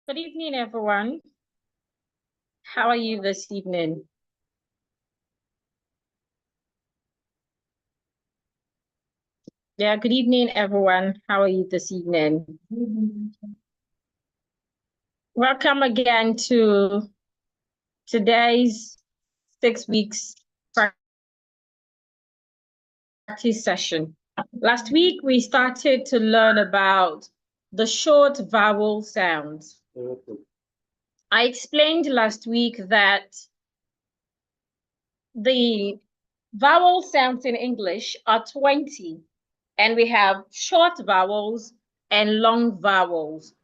Good evening, everyone. How are you this evening? Yeah, good evening, everyone. How are you this evening? Welcome again to today's 6 weeks practice session. Last week, we started to learn about the short vowel sounds. I explained last week that the vowel sounds in English are 20, and we have short vowels and long vowels.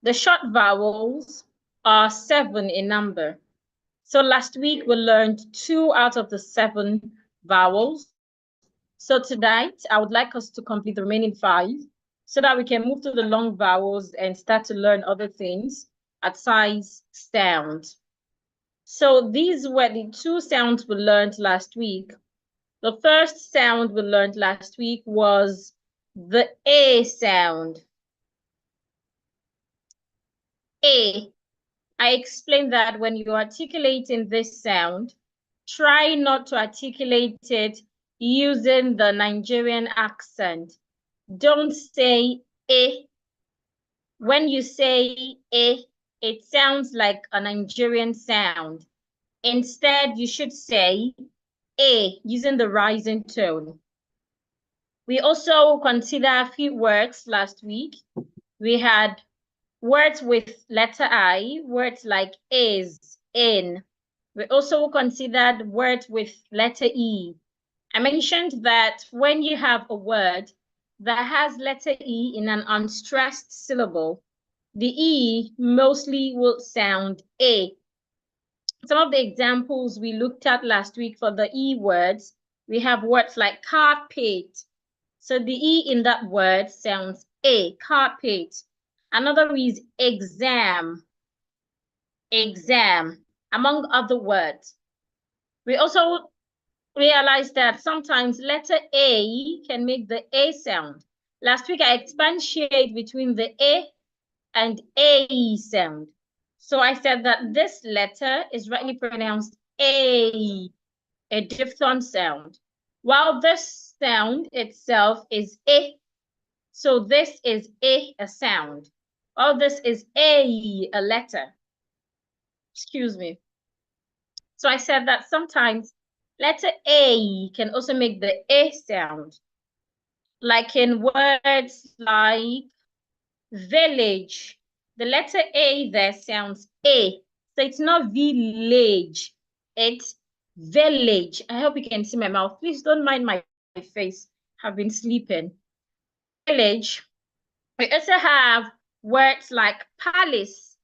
The short vowels are 7 in number. So last week we learned 2 out of the 7 vowels. So tonight I would like us to complete the remaining 5 so that we can move to the long vowels and start to learn other things at size sound. So these were the 2 sounds we learned last week. The first sound we learned last week was the A sound. A. I explained that when you're articulating this sound, try not to articulate it using the Nigerian accent. Don't say A. When you say A, it sounds like a Nigerian sound. Instead, you should say A using the rising tone. We also considered a few words last week. We had words with letter I, words like is, in. We also considered words with letter E. I mentioned that when you have a word that has letter E in an unstressed syllable, the E mostly will sound A. Some of the examples we looked at last week for the E words, we have words like carpet. So the E in that word sounds A, carpet. Another is exam, exam, among other words. We also realized that sometimes letter A can make the A sound. Last week, I expatiated between the A and A sound. So I said that this letter is rightly pronounced A diphthong sound, while this sound itself is A. So this is a sound. While this is a letter. Excuse me. So I said that sometimes letter A can also make the A sound, like in words like village. The letter A there sounds A. So it's not village, it's village. I hope you can see my mouth. Please don't mind my face. I've been sleeping. Village. We also have words like palace,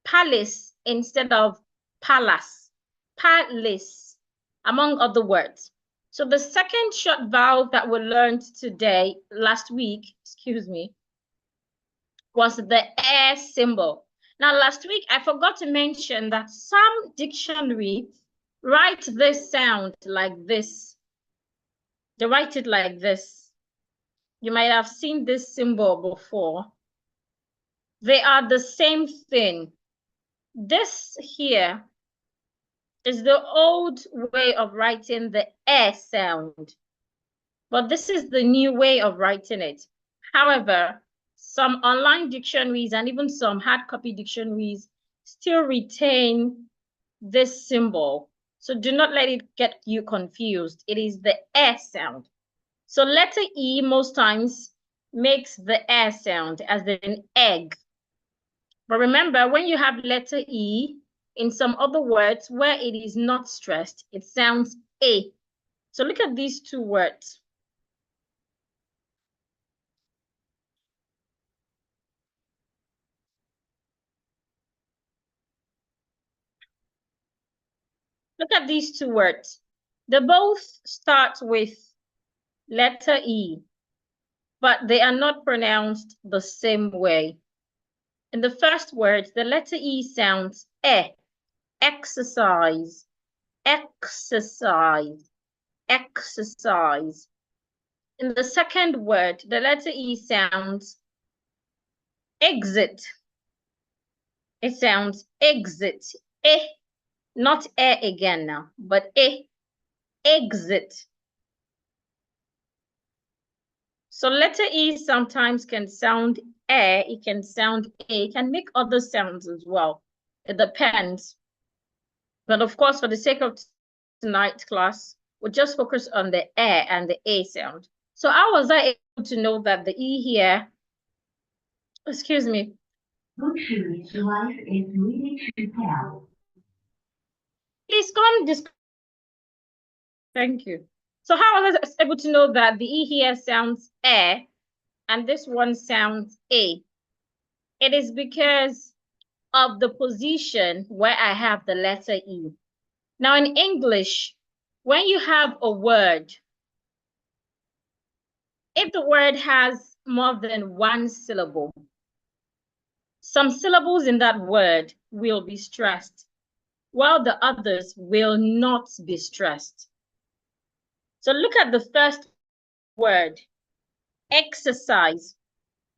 palace instead of palace, palace, among other words. So the second short vowel that we learned today, last week, excuse me, was the air symbol. Now, last week, I forgot to mention that some dictionary write this sound like this. They write it like this. You might have seen this symbol before. They are the same thing. This here is the old way of writing the air sound, but this is the new way of writing it. However, some online dictionaries and even some hard copy dictionaries still retain this symbol. So do not let it get you confused. It is the air sound. So letter E most times makes the air sound as in egg. But remember, when you have letter E, in some other words where it is not stressed, it sounds A. So look at these 2 words. Look at these 2 words. They both start with letter E, but they are not pronounced the same way. In the first word, the letter E sounds E, exercise, exercise, exercise. In the second word, the letter E sounds exit, It sounds exit. Eh, not again now, but exit. So letter E sometimes can sound it can sound A, it can make other sounds as well. It depends. But of course, for the sake of tonight's class, we'll just focus on the and the A sound. So how was I able to know that the E here, excuse me. Please come this. Thank you. So how was I able to know that the E here sounds and this one sounds A? It is because of the position where I have the letter E. Now in English, when you have a word, if the word has more than one syllable, some syllables in that word will be stressed, while the others will not be stressed. So look at the first word, exercise.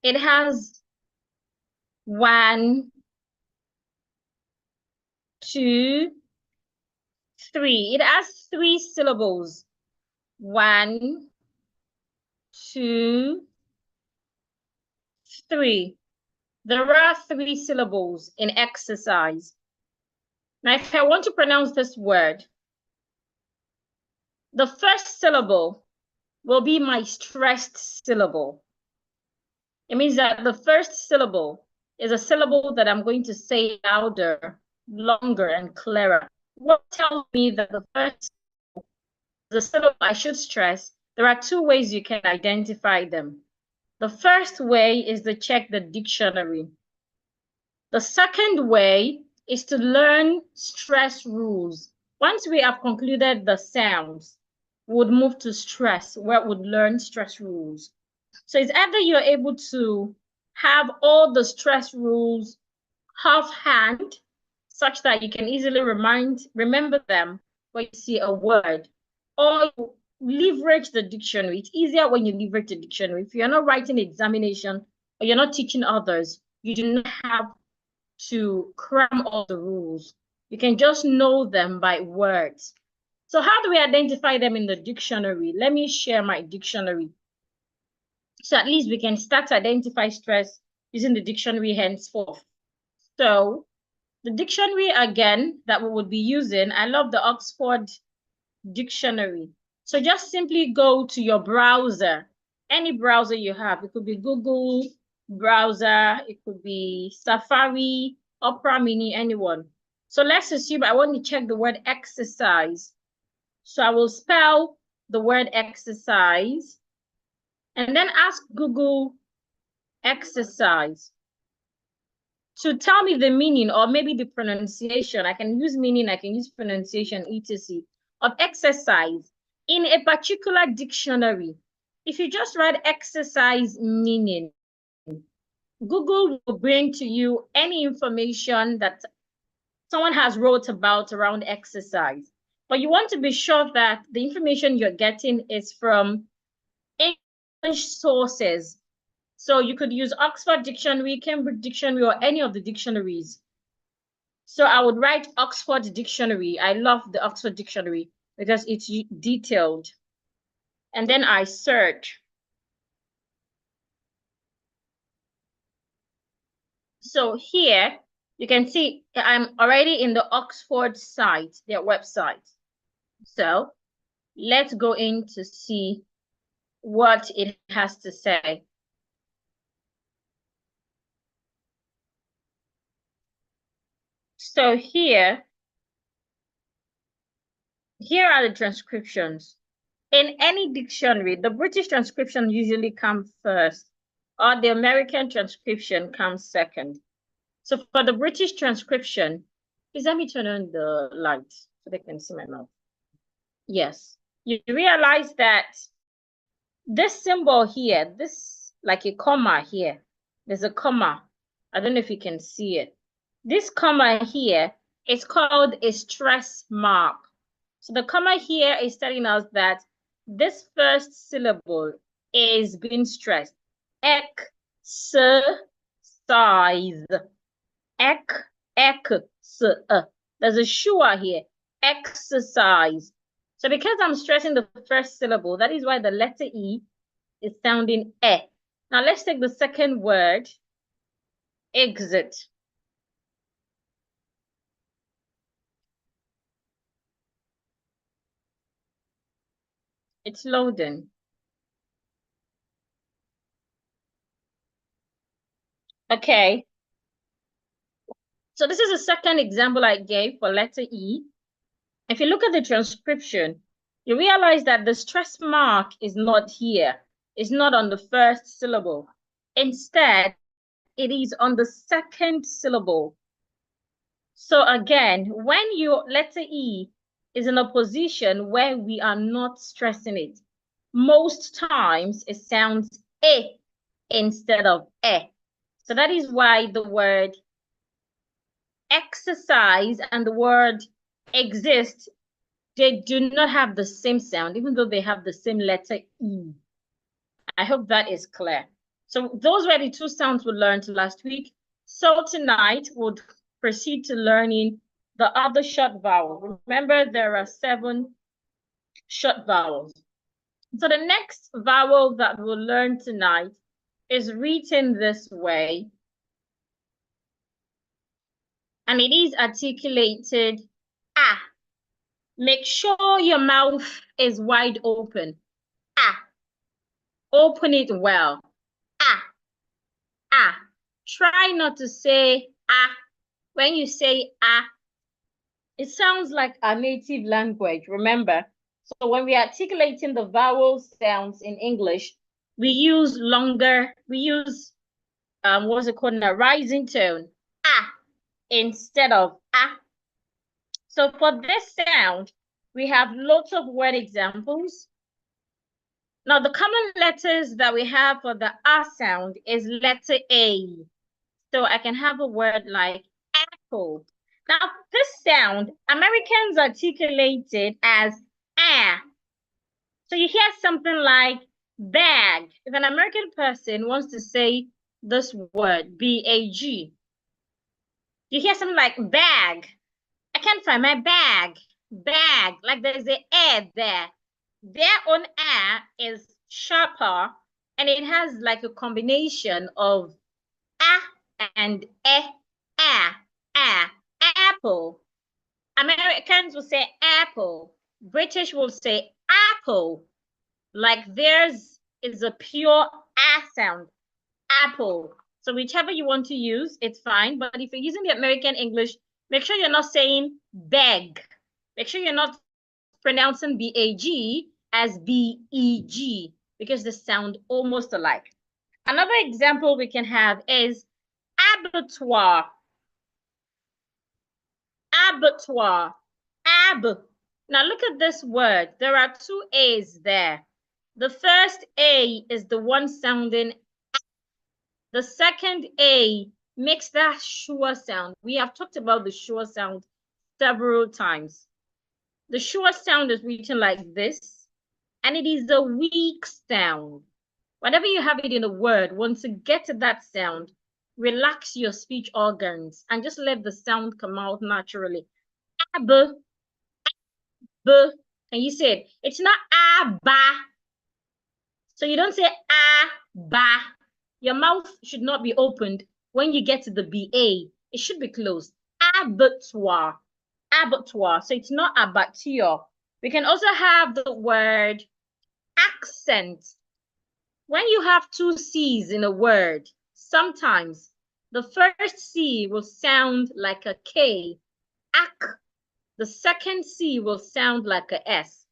It has 1, 2, 3. It has 3 syllables. 1, 2, 3. There are 3 syllables in exercise. Now, if I want to pronounce this word, the first syllable will be my stressed syllable. It means that the first syllable is a syllable that I'm going to say louder, longer, and clearer. What tells me that the syllable I should stress? There are 2 ways you can identify them. The first way is to check the dictionary. The second way is to learn stress rules. Once we have concluded the sounds, we would move to stress, where we would learn stress rules. So it's either you're able to have all the stress rules offhand, such that you can easily remember them when you see a word, or you leverage the dictionary. It's easier when you leverage the dictionary. If you're not writing examination or you're not teaching others, you do not have to cram all the rules. You can just know them by words. So how do we identify them in the dictionary? Let me share my dictionary. So at least we can start to identify stress using the dictionary henceforth. So the dictionary again that we would be using, I love the Oxford Dictionary. So just simply go to your browser, any browser you have. It could be Google browser, it could be Safari, Opera Mini, anyone. So let's assume I want to check the word exercise. So I will spell the word exercise and then ask Google exercise to tell me the meaning or maybe the pronunciation. I can use meaning, I can use pronunciation, etc. of exercise in a particular dictionary. If you just write exercise meaning, Google will bring to you any information that someone has wrote about around exercise. But you want to be sure that the information you're getting is from English sources. So you could use Oxford Dictionary, Cambridge Dictionary, or any of the dictionaries. So I would write Oxford Dictionary. I love the Oxford Dictionary because it's detailed. And then I search. So here you can see I'm already in the Oxford site, their website. So let's go in to see what it has to say. So here are the transcriptions. In any dictionary, the British transcription usually comes first, or the American transcription comes second. So for the British transcription, please let me turn on the light so they can see my mouth. Yes, you realize that this symbol here, this like a comma here, there's a comma. I don't know if you can see it. This comma here is called a stress mark. So the comma here is telling us that this first syllable is being stressed. Exercise. There's a shua here. Exercise. So because I'm stressing the first syllable, that is why the letter E is sounding E. Now let's take the second word, exit. It's loading. Okay. So this is the second example I gave for letter E. If you look at the transcription, you realize that the stress mark is not here. It's not on the first syllable. Instead, it is on the second syllable. So again, when your letter E is in a position where we are not stressing it, most times it sounds E instead of E. So that is why the word exercise and the word exist, they do not have the same sound, even though they have the same letter E. I hope that is clear. So those were the two sounds we learned last week. So tonight we'll proceed to learning the other short vowel. Remember, there are 7 short vowels. So the next vowel that we'll learn tonight is written this way. And it is articulated ah. Make sure your mouth is wide open. Ah. Open it well. Ah. Ah. Try not to say ah. When you say ah, it sounds like our native language, remember? So when we're articulating the vowel sounds in English, we use what's it called, a rising tone, ah, instead of ah. So for this sound, we have lots of word examples. Now, the common letters that we have for the ah sound is letter A. So I can have a word like apple. Now, this sound, Americans articulate it as ah. So you hear something like bag. If an American person wants to say this word, B-A-G, you hear something like bag. I can't find my bag. Bag, like there's an air there. Their own air is sharper, and it has like a combination of ah and apple. Americans will say apple. British will say apple. Like theirs is a pure ah sound, apple. So whichever you want to use, it's fine. But if you're using the American English, make sure you're not saying beg. Make sure you're not pronouncing B-A-G as B-E-G because they sound almost alike. Another example we can have is abattoir. Abattoir. Ab. Now look at this word. There are 2 A's there. The first A is the one sounding. The second A makes that sure sound. We have talked about the sure sound several times. The sure sound is written like this, and it is a weak sound. Whenever you have it in a word, once you get to that sound, relax your speech organs and just let the sound come out naturally. Ab, b, and you say it. It's not ba. So you don't say ba. Your mouth should not be opened when you get to the ba. It should be closed. Abattoir. Abattoir. So it's not abattoir. We can also have the word accent. When you have 2 C's in a word, sometimes the first C will sound like a K, ac. The second C will sound like a S.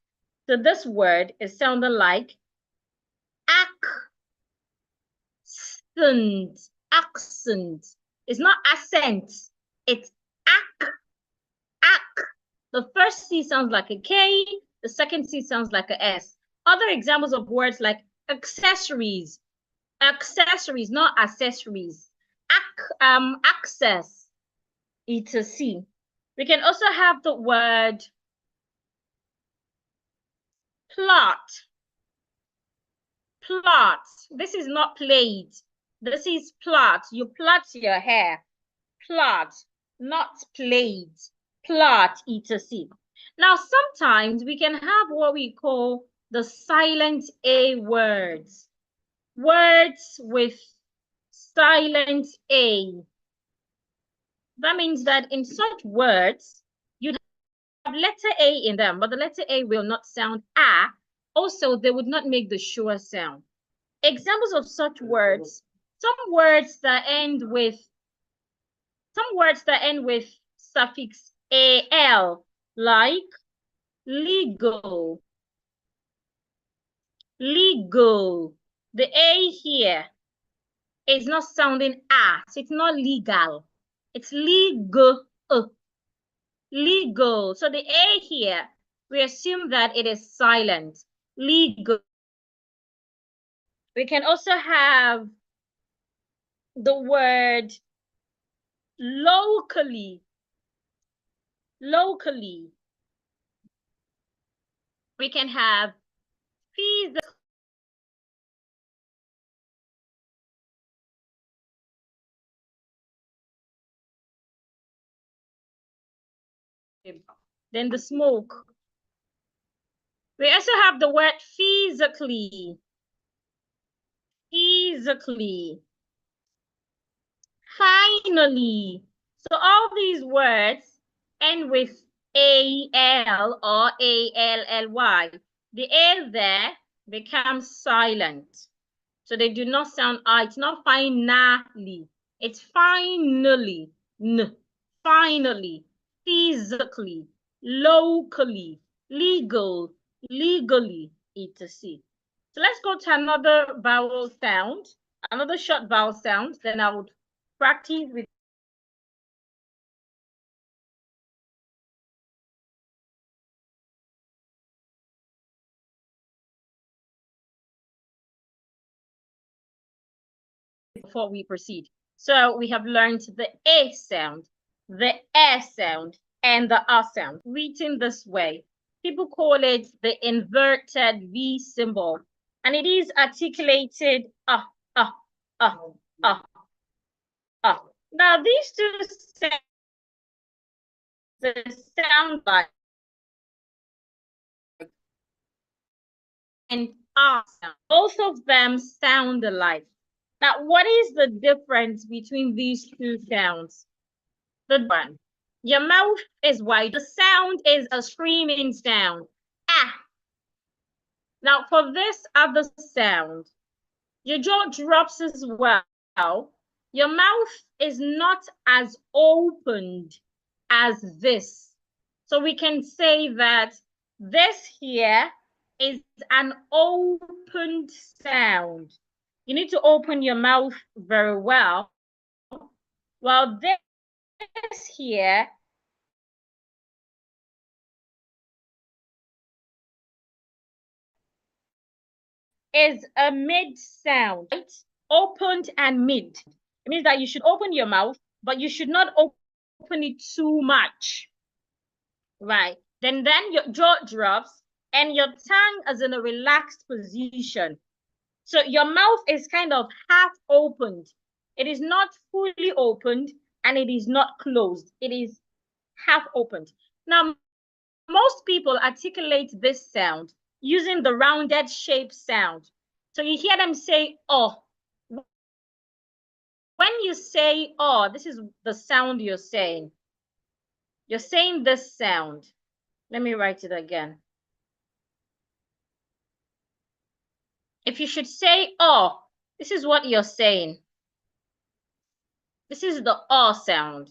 So this word is sounding like accent. Accent. It's not accent. It's ac. The first C sounds like a K. The second C sounds like a S. Other examples of words like accessories. Accessories, not accessories. Access. It's a C. We can also have the word plot. Plot. This is not played. This is plot. You plait your hair. Plot. not played, plot, etc. Now, sometimes we can have what we call the silent A words. Words with silent A. That means that in such words, you have letter A in them, but the letter A will not sound A. Also, they would not make the sure sound. Examples of such words, some words that end with suffix al, like legal. Legal. The A here is not sounding A, so it's not legal. It's legal. Legal. So the A here, we assume that it is silent. Legal. We can also have the word locally. Locally. We can have physically. Then the smoke. We also have the word physically. Physically. Finally. So all these words end with AL or ALLY. The A there becomes silent. So they do not sound I. It's not finally. It's finally. N. Finally. Physically. Locally. Legal. Legally. etc. So let's go to another vowel sound. Another short vowel sound. Then I would practice with before we proceed. So we have learned the A sound, the A sound, and the A sound. Written this way, people call it the inverted V symbol, and it is articulated ah. Now these two sound like and ah sound. Both of them sound alike. Now, what is the difference between these two sounds? The one, your mouth is wide. The sound is a screaming sound. Ah. Now, for this other sound, your jaw drops as well. Your mouth is not as opened as this. So we can say that this here is an opened sound. You need to open your mouth very well. While this here is a mid sound, right? Opened and mid. It means that you should open your mouth, but you should not open it too much. Right. Then your jaw drops and your tongue is in a relaxed position. So your mouth is kind of half opened. It is not fully opened and it is not closed. It is half opened. Now, most people articulate this sound using the rounded shape sound. So you hear them say, oh. When you say, oh, this is the sound you're saying. You're saying this sound. Let me write it again. If you should say, oh, this is what you're saying. This is the oh sound.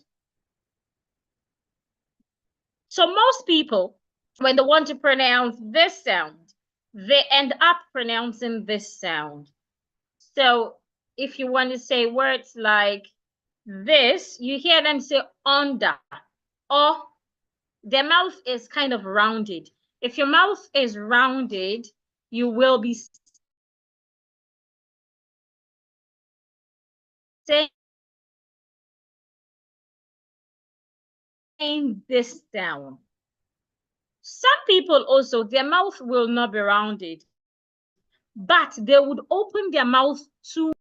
So most people, when they want to pronounce this sound, they end up pronouncing this sound. So if you want to say words like this, you hear them say under, or their mouth is kind of rounded. If your mouth is rounded, you will be saying this sound. Some people also, their mouth will not be rounded, but they would open their mouth too.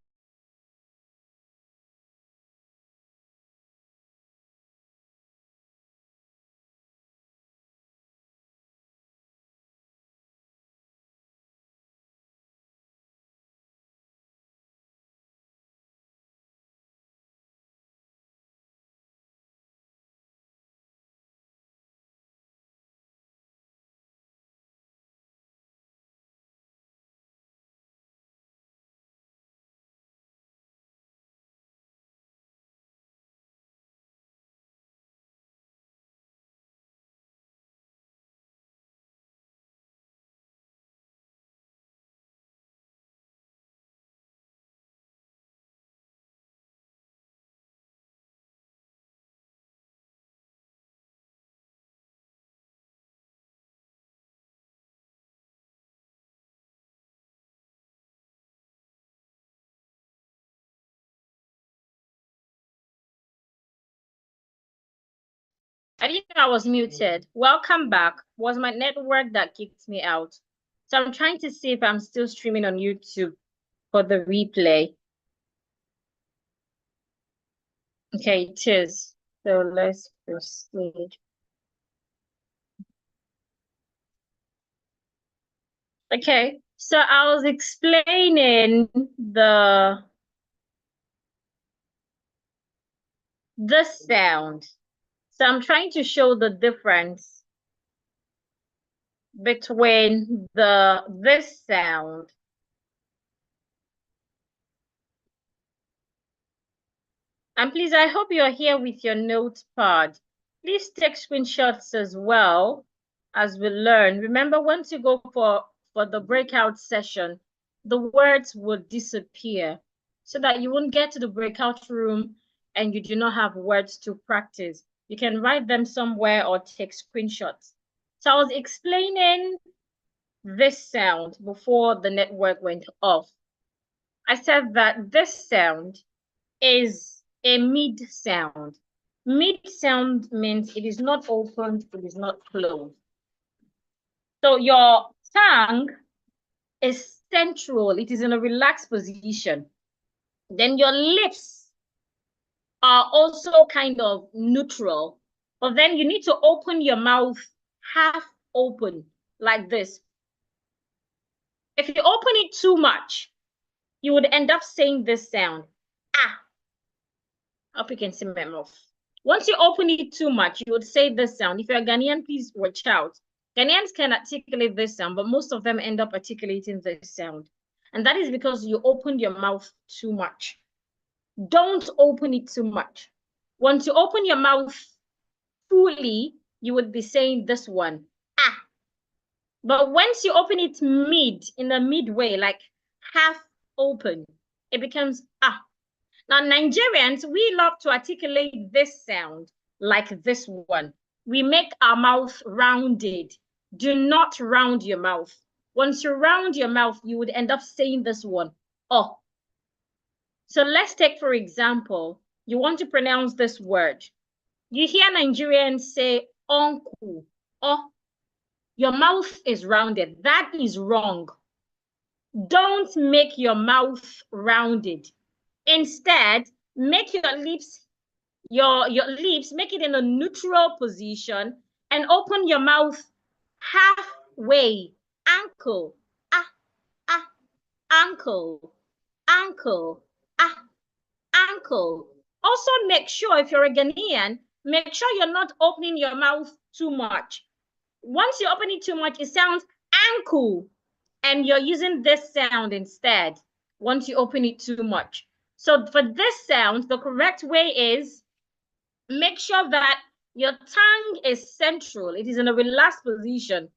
I didn't know I was muted. Welcome back. Was my network that kicked me out? So I'm trying to see if I'm still streaming on YouTube for the replay. Okay, it is. So let's proceed. Okay, so I was explaining the sound. So I'm trying to show the difference between this sound. And please, I hope you're here with your notepad. Please take screenshots as well as we learn. Remember, once you go for the breakout session, the words will disappear so that you won't get to the breakout room and you do not have words to practice. You can write them somewhere or take screenshots. So I was explaining this sound before the network went off. I said that this sound is a mid sound. Mid sound means it is not open, it is not closed. So your tongue is central, it is in a relaxed position. Then your lips are also kind of neutral, but then you need to open your mouth half open like this. If you open it too much, you would end up saying this sound. Ah. I hope you can see my mouth. Once you open it too much, you would say this sound. If you're a Ghanaian, please watch out. Ghanaians can articulate this sound, but most of them end up articulating this sound. And that is because you opened your mouth too much. Don't open it too much. Once you open your mouth fully, you would be saying this one, ah. But once you open it in the midway, like half open, it becomes ah. Now, Nigerians, we love to articulate this sound like this one. We make our mouth rounded. Do not round your mouth. Once you round your mouth, you would end up saying this one. Oh. So let's take, for example, you want to pronounce this word. You hear Nigerians say uncle. Oh, your mouth is rounded. That is wrong. Don't make your mouth rounded. Instead, make your lips make it in a neutral position and open your mouth halfway. Ankle, ah, ah, ankle, ankle, ah, ankle. Also, make sure if you're a Ghanaian, make sure you're not opening your mouth too much. Once you open it too much, it sounds ankle, and you're using this sound instead once you open it too much. So for this sound, the correct way is make sure that your tongue is central. It is in a relaxed position.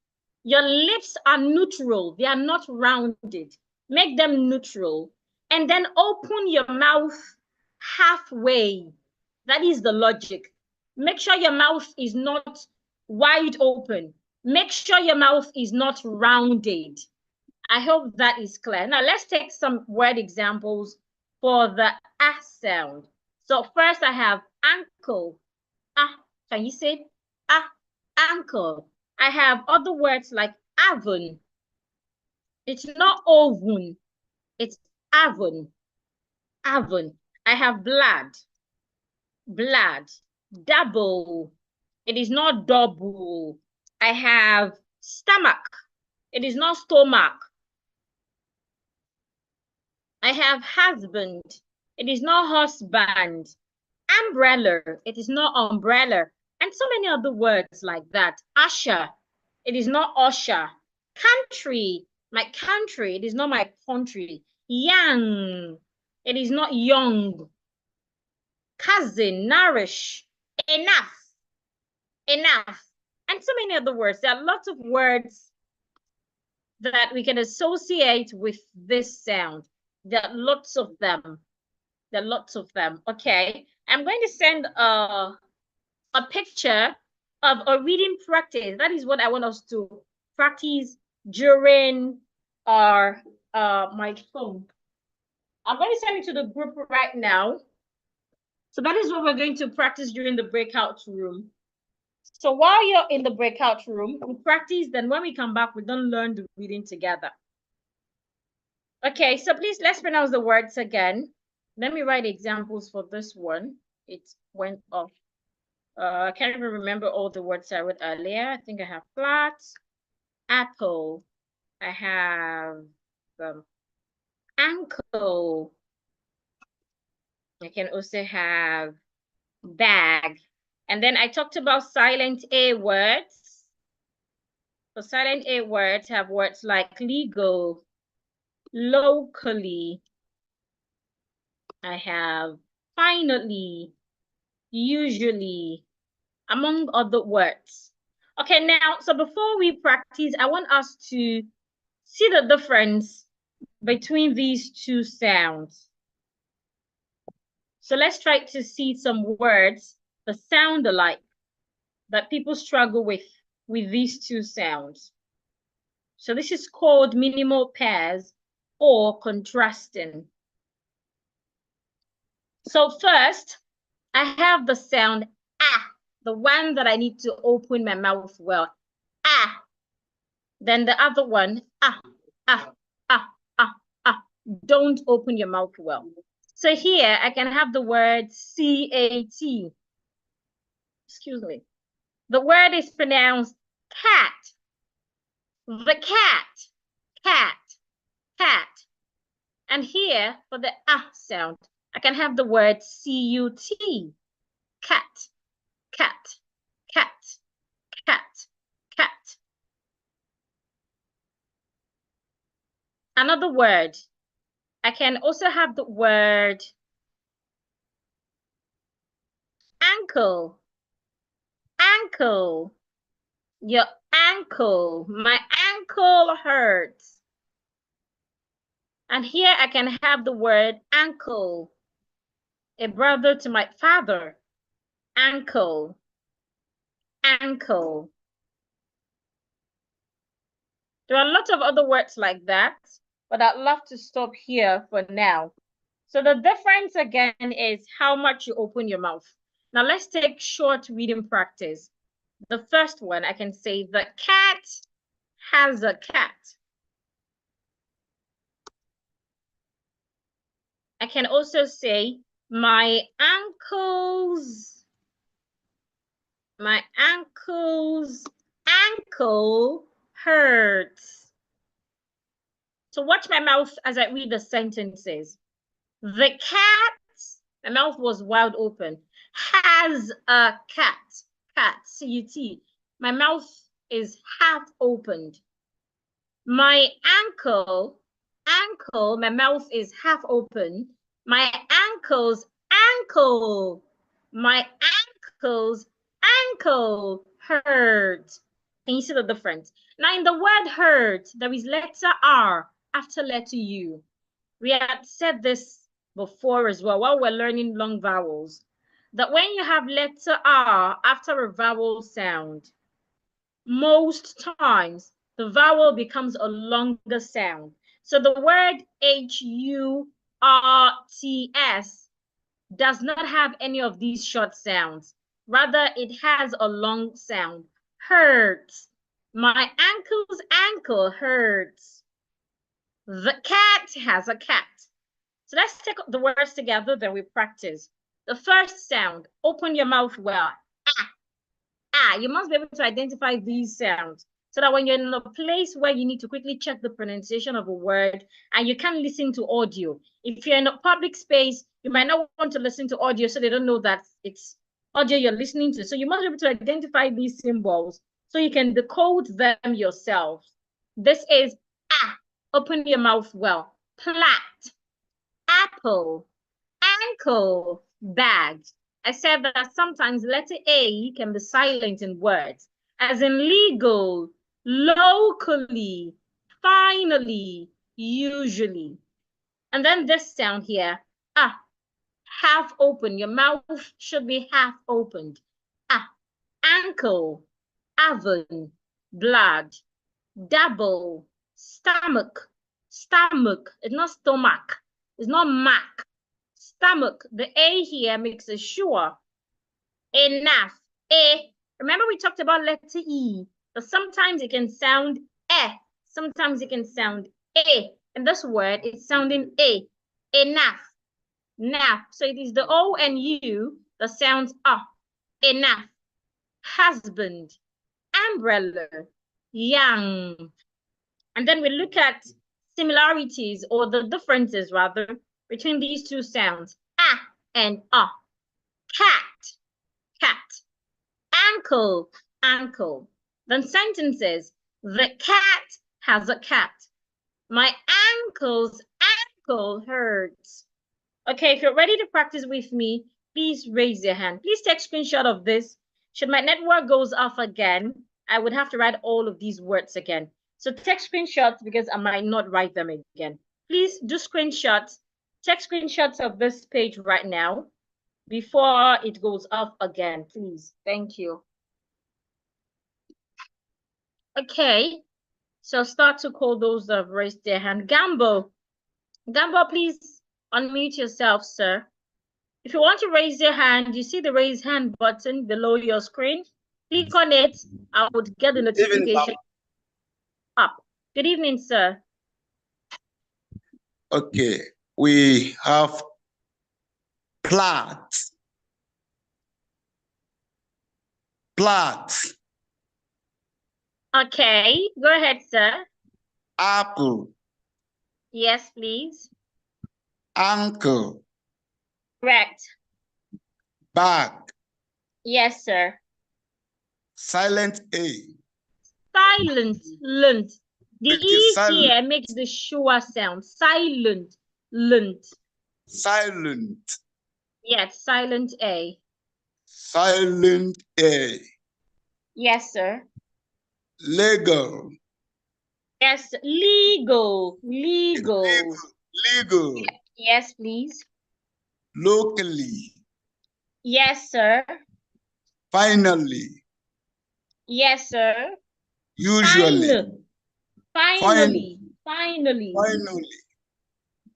Your lips are neutral. They are not rounded. Make them neutral. And then open your mouth halfway. That is the logic. Make sure your mouth is not wide open. Make sure your mouth is not rounded. I hope that is clear. Now let's take some word examples for the ah sound. So first I have ankle. Ah, can you say ah, ankle? I have other words like avon. It's not oven, it's avon. Avon. I have blood. Blood. Double. It is not double. I have stomach. It is not stomach. I have husband. It is not husband. Umbrella. It is not umbrella. And so many other words like that. Usher. It is not usher. Country. My country. It is not my country. Young. It is not young. Cousin. Nourish. Enough. Enough. And so many other words. There are lots of words that we can associate with this sound. There are lots of them. There are lots of them. Okay. I'm going to send a picture of a reading practice. That is what I want us to practice during our my phone. I'm going to send it to the group right now. So that is what we're going to practice during the breakout room. So while you're in the breakout room, we practice, then when we come back, we don't learn the reading together. Okay, so please let's pronounce the words again. Let me write examples for this one. It went off. I can't even remember all the words I wrote earlier. I think I have flat, apple. I have ankle. I can also have bag. And then I talked about silent A words. For silent A words, have words like legal, locally. I have finally, usually, among other words. Okay, now, so before we practice, I want us to see the difference between these two sounds. So let's try to see some words that sound alike, that people struggle with these two sounds. So this is called minimal pairs or contrasting. So first, I have the sound ah, the one that I need to open my mouth well. Ah. Then the other one, ah, ah, ah, ah, ah. Don't open your mouth well. So here I can have the word C-A-T. Excuse me. The word is pronounced cat. The cat, cat, cat. And here for the ah sound, I can have the word C-U-T. Cat, cat, cat, cat, cat. Another word, I can also have the word ankle, ankle, your ankle, my ankle hurts. And here I can have the word ankle, a brother to my father, ankle, ankle. There are a lot of other words like that, but I'd love to stop here for now. So the difference again is how much you open your mouth. Now let's take short reading practice. The first one, I can say the cat has a cat. I can also say my ankle's ankle hurts. So watch my mouth as I read the sentences. The cat, my mouth was wide open, has a cat, cat, C-U-T. My mouth is half opened. My ankle, my mouth is half open. My ankle's ankle, my ankle's ankle hurt. Can you see the difference? Now in the word hurt, there is letter R after letter U. We had said this before as well while we're learning long vowels, that when you have letter R after a vowel sound, most times the vowel becomes a longer sound. So the word H-U-R-T-S does not have any of these short sounds. Rather, it has a long sound. Hurts. My ankle's ankle hurts. The cat has a cat. So let's take the words together, then we practice. The first sound, open your mouth well. Ah, ah, you must be able to identify these sounds so that when you're in a place where you need to quickly check the pronunciation of a word and you can't listen to audio. If you're in a public space, you might not want to listen to audio so they don't know that it's audio you're listening to. So you must be able to identify these symbols so you can decode them yourself. This is ah, open your mouth well. Plat, apple, ankle, bag. I said that sometimes letter A can be silent in words, as in legal, locally, finally, usually. And then this sound here, ah, half open. Your mouth should be half opened. Ah, ankle, oven, blood, double, stomach, stomach. It's not stomach. It's not mac. Stomach. The A here makes a sure. Enough. A, Remember we talked about letter E, but sometimes it can sound E, sometimes it can sound A. And this word is sounding A. Enough. Enough. So it is the O and U that sounds enough. Husband. Umbrella. Young. And then we look at similarities, or the differences rather, between these two sounds, and cat, cat, ankle, ankle. Then sentences, the cat has a cat. My ankle's ankle hurts. Okay, if you're ready to practice with me, please raise your hand. Please take a screenshot of this. Should my network goes off again, I would have to write all of these words again. So take screenshots because I might not write them again. Please do screenshots. Take screenshots of this page right now before it goes off again, please. Thank you. Okay, so start to call those that have raised their hand. Gambo, please unmute yourself, sir. If you want to raise your hand, you see the raise hand button below your screen. Click on it. I would get the notification up. Good evening, sir. Okay, we have plat. Plat. Okay, go ahead, sir. Apple. Yes, please. Ankle. Correct. Bag. Yes, sir. Silent A. Silent, lent. The E here Silent. makes the sure sound. Silent, lent. Silent. Yes, silent A. Silent A. Yes, sir. Legal. Yes, legal, legal. Legal. Yes, please. Locally. Yes, sir. Finally. Yes, sir. Usually. Finally.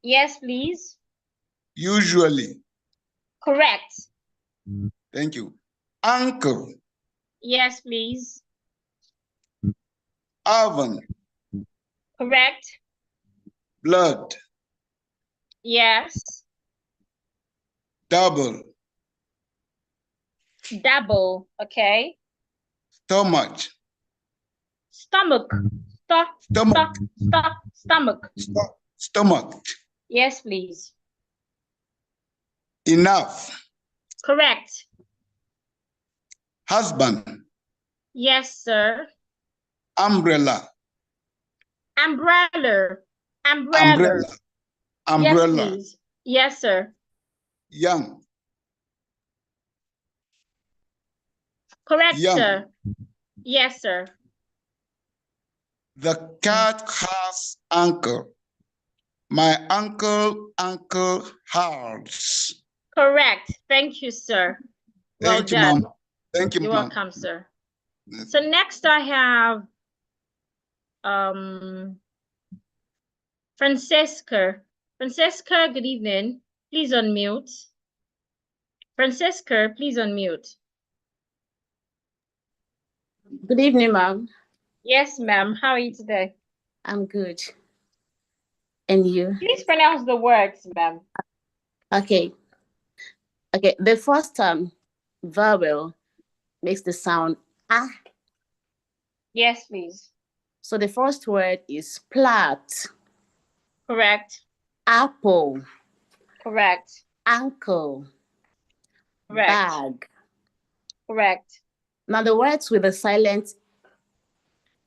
Yes, please. Usually. Correct. Thank you. Ankle. Yes, please. Oven. Correct. Blood. Yes. Double. Double. Okay. Stomach. Stomach. Stomach. Stomach. Yes, please. Enough. Correct. Husband. Yes, sir. Umbrella. Umbrella. Umbrella. Yes, please. Yes, sir. Young. Correct, Young. sir. Yes, sir. The cat has ankle. My uncle hurts. Correct. Thank you, sir. Well Thank you, done. Mom. Thank you, You're Mom. welcome, sir. So next I have Francesca. Francesca, good evening. Please unmute. Francesca, please unmute. Good evening, ma'am. Yes, ma'am. How are you today? I'm good. And you? Please pronounce the words, ma'am. Okay. Okay. The first vowel makes the sound ah. Yes, please. So the first word is plat. Correct. Apple. Correct. Ankle. Correct. Bag. Correct. Now the words with the silent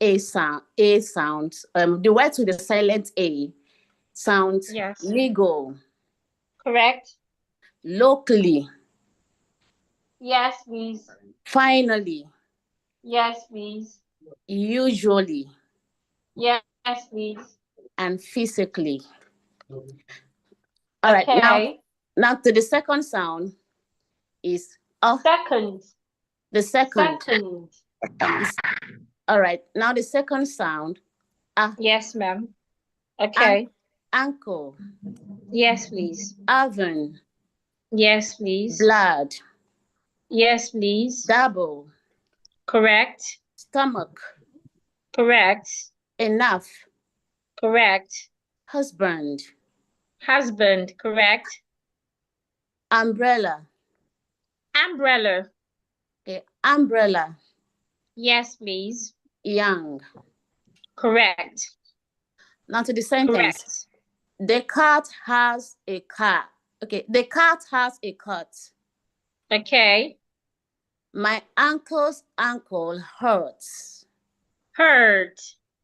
A sound, the words with the silent A sound Yes. legal. Correct. Locally. Yes, please. Finally. Yes, please. Usually. Yes, please. And physically. All right. Now to the second sound is second. The second. All right. Now the second sound. Yes, ma'am. Okay. Ankle. Yes, please. Oven. Yes, please. Blood. Yes, please. Double. Correct. Stomach. Correct. Enough. Correct. Husband. Husband. Correct. Umbrella. Umbrella. Okay. Umbrella. Yes, please. Young. Correct. Now to the sentence. Correct. The cat has a cat. Okay. The cat has a cat. Okay. My uncle's ankle hurts. Hurt.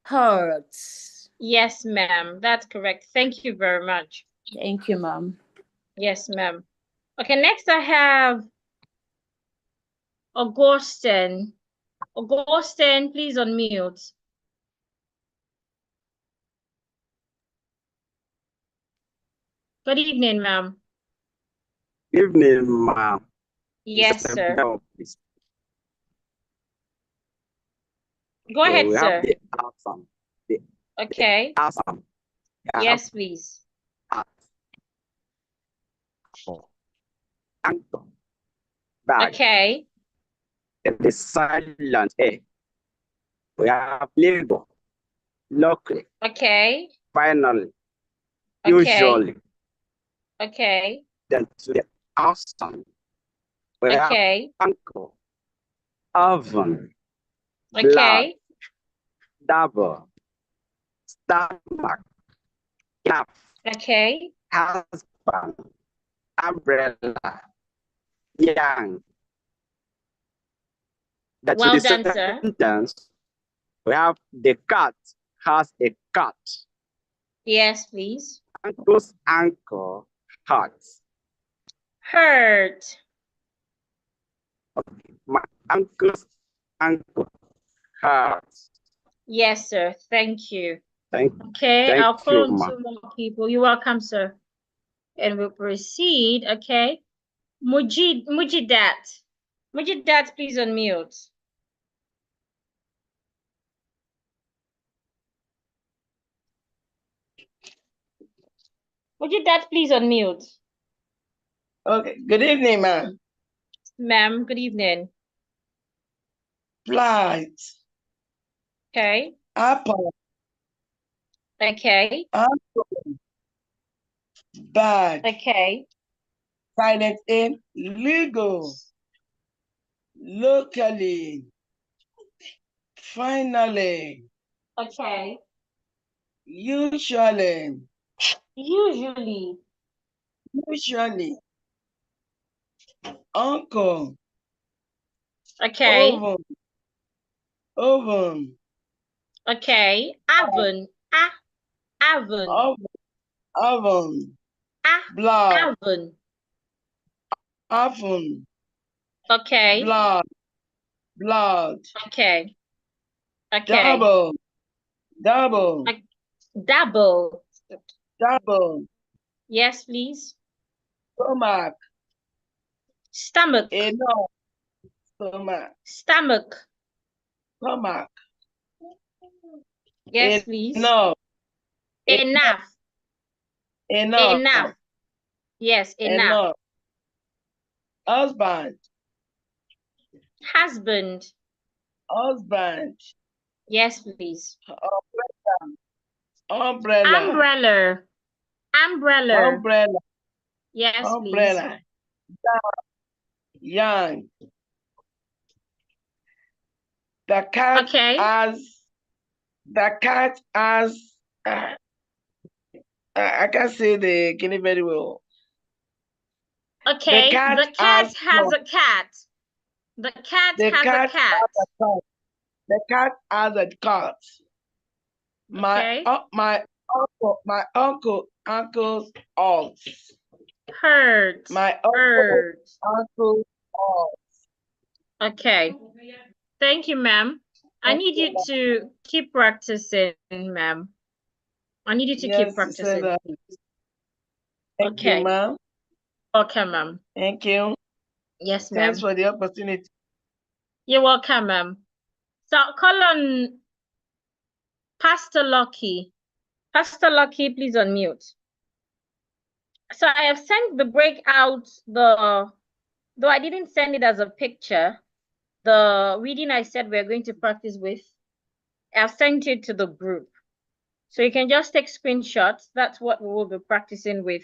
Hurts. Yes, ma'am. That's correct. Thank you very much. Thank you, ma'am. Yes, ma'am. Okay, next I have Augustine. Augustine, please unmute. Good evening, ma'am. Evening, ma'am. Yes, sir. Down, please. Go ahead, we sir. have the awesome. Okay. Awesome. Yes, please. Ankle. Back. Okay. And the silent A. We have labor. Locally. Okay. Finally. Okay. Usually. Okay. Then to the awesome. We have Okay. ankle. Oven. Blood. Okay. Double. Stomach. Calf. Okay. Husband. Umbrella. Young. That's Well the done, sir. sentence. We have the cat has a cat. Yes, please. Uncle's ankle hurts. Hurt. My uncle's ankle hurts. Yes, sir. Thank you. Thank Okay, I'll call you, on ma'am. 2 more people. You're welcome, sir. And we'll proceed. Okay. Mujidat. Mujidat, please unmute. Mujidat, please unmute. Okay, good evening, ma'am. Ma'am, good evening. Flight. Okay. Apple. Okay. Apple. Bag. Okay. Silent in. Legal. Locally. Finally. Okay. Usually. Usually. Usually. Uncle. Okay. Oven. Oven. Okay. Oven. Oven. Oven. Oven. Ah, Blood. oven. Oven. Okay. Blood. Blood. Okay. Okay. Double. Double. Double. Double. Yes, please. Stomach. Stomach. Enough. Stomach. Stomach. Stomach. Yes, please. Enough. Enough. Enough. Enough. Yes, enough. Enough. Husband. Husband. Husband. Yes, please. Umbrella. Umbrella. Umbrella. Umbrella. Yes, Umbrella. Young. The cat Okay. has. The cat has. I can't say the guinea very well. please. Okay. The cat has no. a cat. The cat The has cat a cat. has a cat. The cat has a cat. Okay. Uncle's aunt. Hurt. My uncle's aunt. Okay. Thank you, ma'am. I need you to keep practicing, ma'am. I need you to keep practicing. Thank you, ma'am. Okay, ma'am. Thank you. Yes, ma'am. Thanks for the opportunity. You're welcome, ma'am. So call on Pastor Lucky. Pastor Lucky, please unmute. So I have sent the breakout, though I didn't send it as a picture. the reading I said we're going to practice with, I've sent it to the group. So you can just take screenshots. That's what we will be practicing with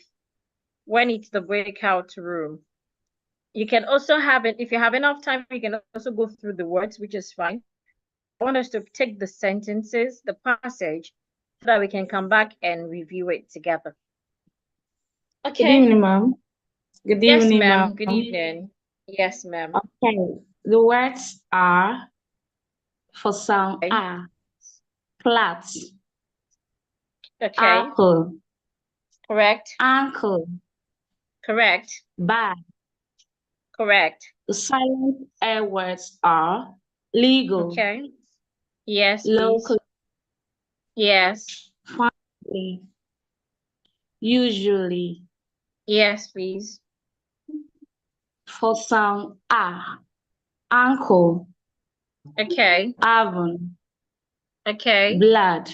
when it's the breakout room. You can also have it, if you have enough time, you can also go through the words, which is fine. I want us to take the sentences, the passage, so that we can come back and review it together. Okay. Good evening, ma'am. Good Yes, evening, ma'am. ma'am. Good evening. Yes, ma'am. Okay. The words are for sound Okay. A, flat, Okay. apple, Correct. ankle, Correct. bag. Correct. The silent air words are legal, Okay. Yes, please. local, Yes. finally, usually. Yes, please. For sound A, ankle, Okay. oven, Okay. blood,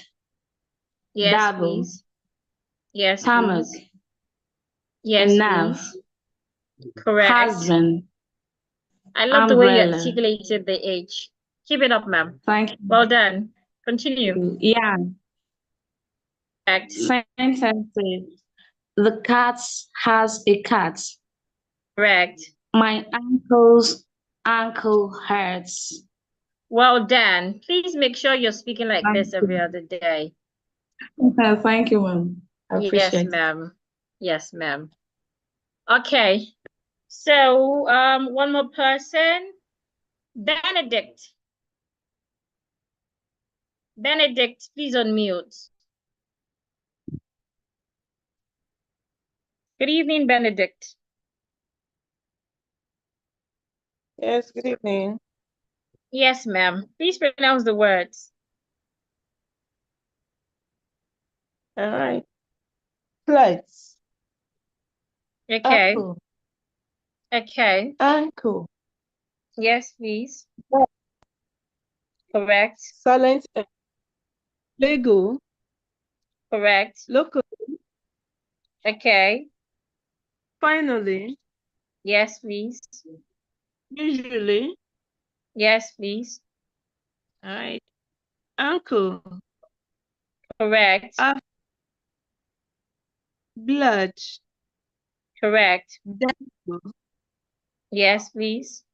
Yes, double, please. Yes, stomach, please. Yes, enough, please. Correct. husband. I love the way you Umbrella. articulated the H. Keep it up, ma'am. Thank you. Well done. Continue. Yeah. Correct. Sentences. The cat has a cat. Correct. My uncle's ankle hurts. Well done. Please make sure you're speaking like Thank this every you. other day. Thank you, ma'am. I Yes, appreciate it. ma'am. Yes, ma'am. Okay. So, one more person. Benedict. Benedict, please unmute. Good evening, Benedict. Yes, good evening. Yes, ma'am. Please pronounce the words. All right. Flights. Okay. Apple. Okay. Ankle. Yes, please. Bag. Correct. Silent air. Lego. Correct. Local. Okay. Finally. Yes, please. Usually. Yes, please. All right. Ankle. Correct. Blood. Correct. Double. Yes, please.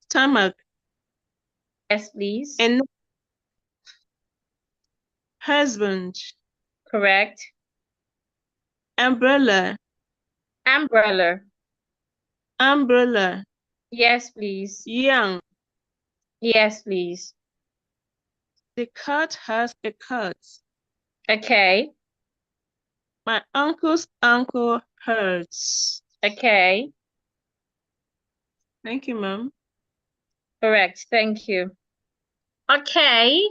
Stomach. Yes, please. And husband. Correct. Umbrella. Umbrella. Umbrella. Yes, please. Young. Yes, please. The cat has a cat. Okay. My uncle's ankle hurts. Okay. Thank you, ma'am. Correct. Thank you. Okay.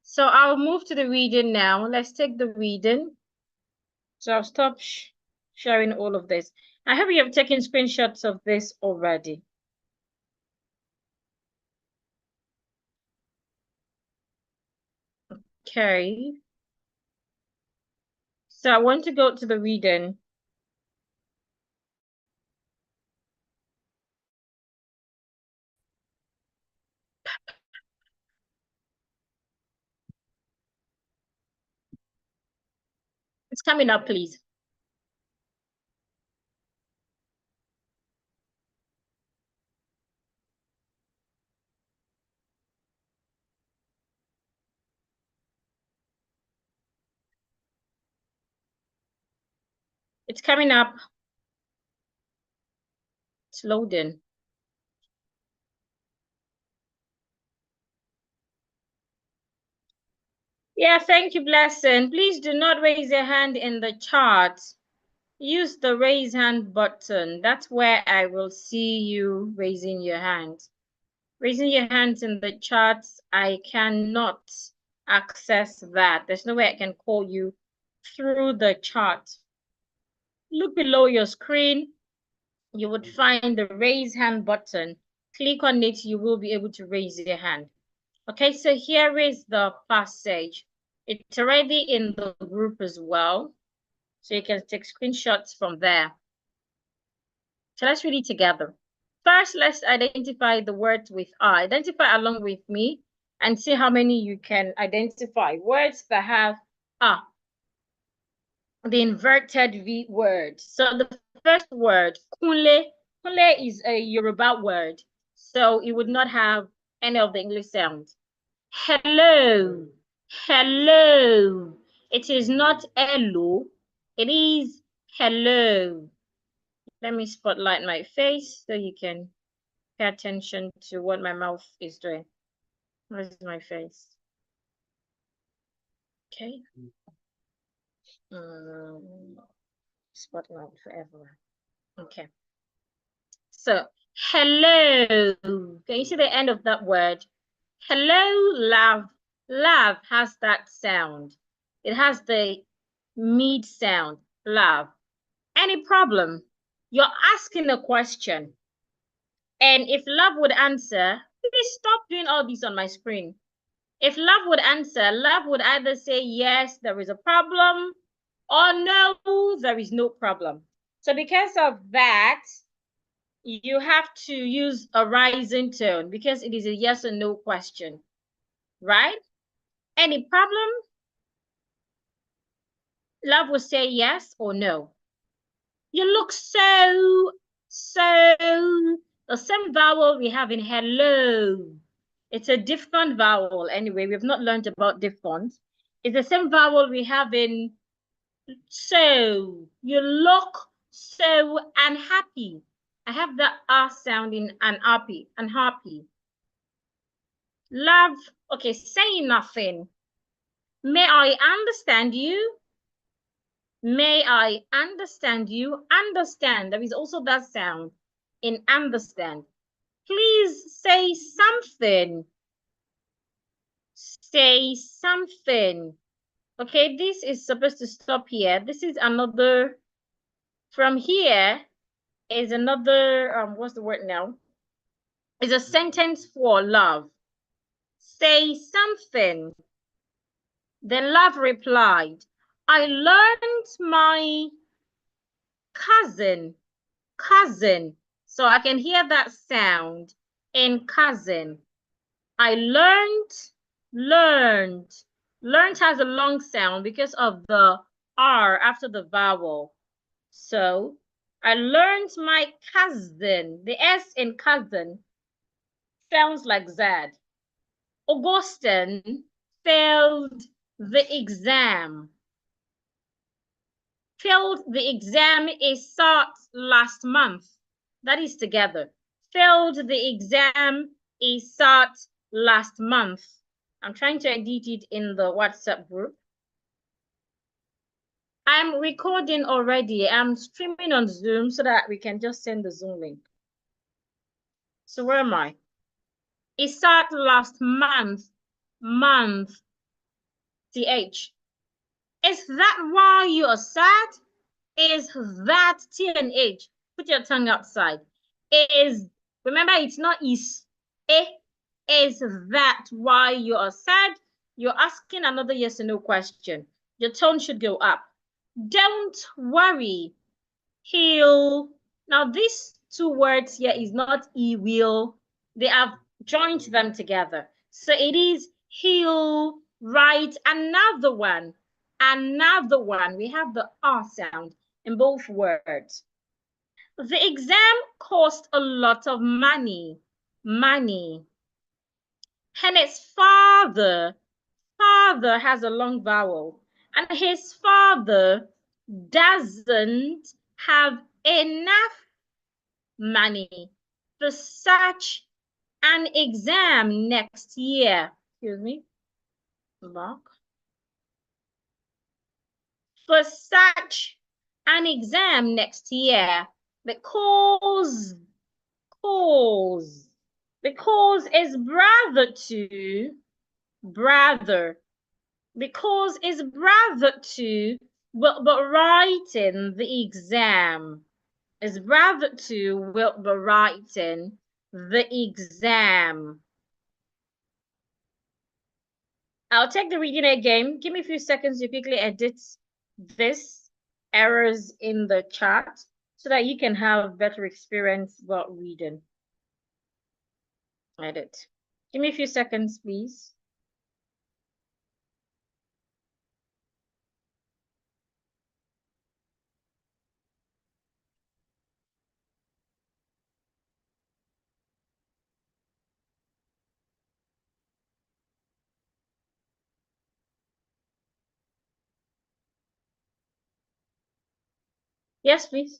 So I'll move to the reading now. Let's take the reading. So I'll stop sharing all of this. I hope you have taken screenshots of this already. Okay. So I want to go to the reading. It's coming up, please. It's coming up. It's loading. Yeah, thank you, Blessing. Please do not raise your hand in the chat. Use the raise hand button. That's where I will see you raising your hand. Raising your hands in the chat, I cannot access that. There's no way I can call you through the chat. Look below your screen. You would find the raise hand button. Click on it, you will be able to raise your hand. Okay, so here is the passage. It's already in the group as well. So you can take screenshots from there. So let's read it together. First, let's identify the words with I. Identify along with me and see how many you can identify. Words that have A, the inverted V word. So the first word, kunle. Kunle is a Yoruba word, so it would not have any of the English sounds. Hello, hello. It is not hello, it is hello. Let me spotlight my face so you can pay attention to what my mouth is doing. Where's my face? Okay. Spotlight forever. Okay. So, hello. Can you see the end of that word? Hello, love. Love has that sound. It has the mid sound, love. Any problem? You're asking a question. And if love would answer, please stop doing all this on my screen. If love would answer, love would either say, yes, there is a problem, or no, there is no problem. So because of that, you have to use a rising tone because it is a yes or no question, right? Any problem? Love will say yes or no. You look so, the same vowel we have in hello. It's a diphthong vowel. Anyway, we've not learned about diphthongs. It's the same vowel we have in so. You look so unhappy. I have the R sound in unhappy. Love, okay, say nothing. May I understand you? May I understand you? Understand, there is also that sound in understand. Please say something. Say something. Okay, this is supposed to stop here. This is another, from here is another, what's the word now? It's a sentence for love. Say something. Then love replied, I learned my cousin. So I can hear that sound in cousin. I learned. Learned has a long sound because of the R after the vowel. So I learned my cousin. The S in cousin sounds like Z. Augustine failed the exam. Failed the exam is sought last month. That is together. Failed the exam is sought last month. I'm trying to edit it in the WhatsApp group. I'm recording already. I'm streaming on Zoom so that we can just send the Zoom link. So where am I? It sought last month. TH. Is that why you are sad? Is that TNH? Put your tongue outside. Is, remember it's not is. Is that why you are sad? You're asking another yes or no question. Your tone should go up. Don't worry. He'll. Now these two words here is not he will. They have joined them together. So it is he'll write another one. Another one. We have the R sound in both words. The exam cost a lot of money. And his father has a long vowel. And his father doesn't have enough money for such an exam next year. Excuse me. Lock. For such an exam next year because is brother to brother. Because is brother to but writing the exam. Is brother to will be writing the exam. I'll take the reading again. Give me a few seconds to quickly edit this errors in the chat so that you can have better experience about reading. Edit. Give me a few seconds, please. Yes, please.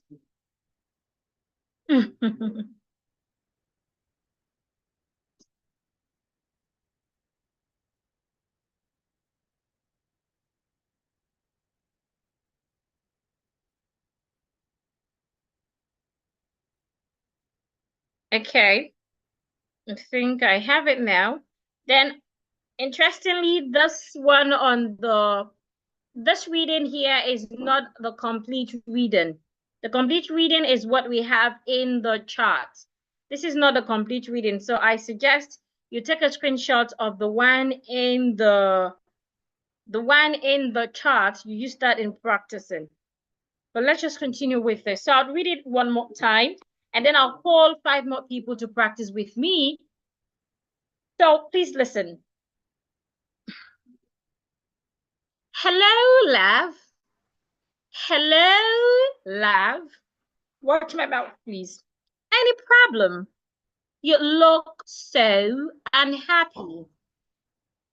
Okay, I think I have it now. Then, interestingly, this one on this reading here is not the complete reading. The complete reading is what we have in the chart. This is not a complete reading, so I suggest you take a screenshot of the one in the chart. You use that in practicing. But let's just continue with this. So I'll read it one more time, and then I'll call 5 more people to practice with me. So please listen. Hello, love. Hello, love. Watch my mouth, please. Any problem? You look so unhappy.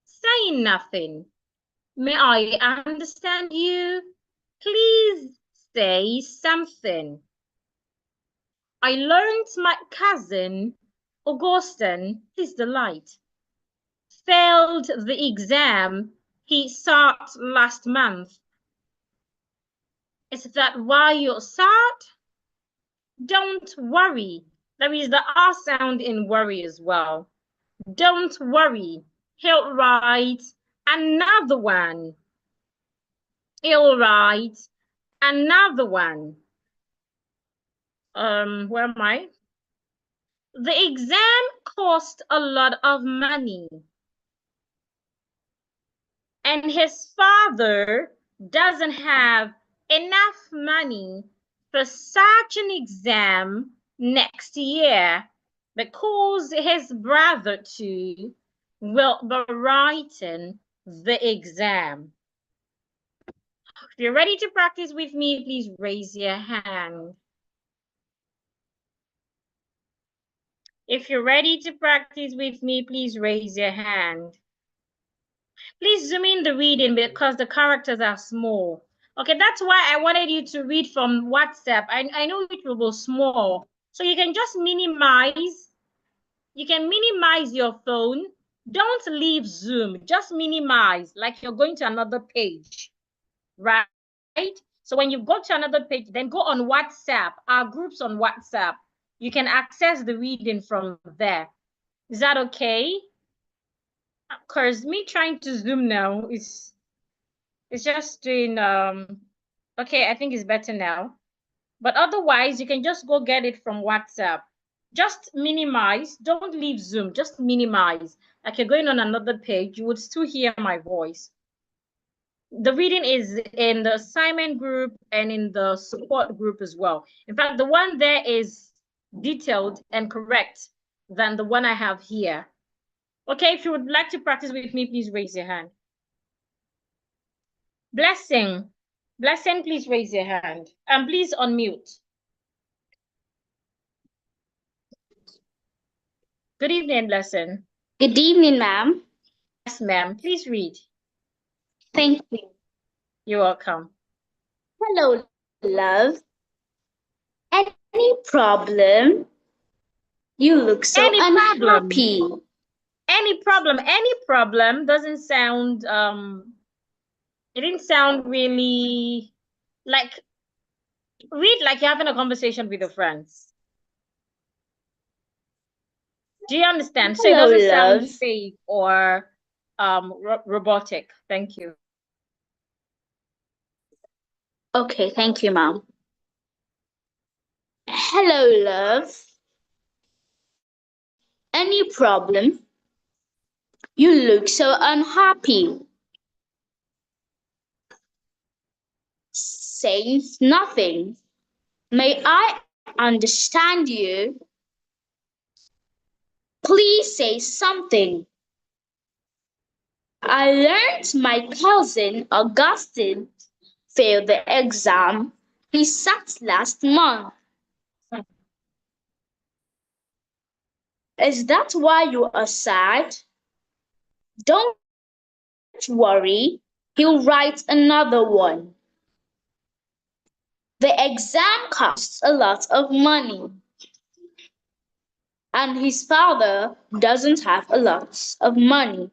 Saying nothing. May I understand you? Please say something. I learned my cousin, Augustine, his delight, failed the exam he sat last month. Is that why you're sad? Don't worry. There is the R sound in worry as well. Don't worry. He'll write another one. He'll write another one. Where am I? The exam cost a lot of money. And his father doesn't have enough money for such an exam next year because his brother too will be writing the exam. If you're ready to practice with me, please raise your hand. If you're ready to practice with me, please raise your hand. Please zoom in the reading because the characters are small. Okay, that's why I wanted you to read from WhatsApp. I know it will be small. So you can just minimize. You can minimize your phone. Don't leave Zoom. Just minimize like you're going to another page, right? So when you go to another page, then go on WhatsApp. Our group's on WhatsApp. You can access the reading from there. Is that okay? Because me trying to Zoom now is just doing okay, I think it's better now. But otherwise, you can just go get it from WhatsApp. Just minimize, don't leave Zoom, just minimize. Like you're going on another page, you would still hear my voice. The reading is in the assignment group and in the support group as well. In fact, the one there is detailed and correct than the one I have here. Okay, if you would like to practice with me, please raise your hand. Blessing. Blessing, please raise your hand. And please unmute. Good evening, Blessing. Good evening, ma'am. Yes, ma'am. Please read. Thank you. You're welcome. Hello, love. Any problem? You look so unhappy. Any problem? Any problem doesn't sound it didn't sound really like, read like you're having a conversation with your friends. Do you understand? So Hello, it doesn't sound love. fake or robotic. Thank you. Okay, thank you, ma'am. Hello, love. Any problem? You look so unhappy. Saying nothing. May I understand you? Please say something. I learned my cousin Augustine failed the exam he sat last month. Is that why you are sad? Don't worry, he'll write another one. The exam costs a lot of money, and his father doesn't have a lot of money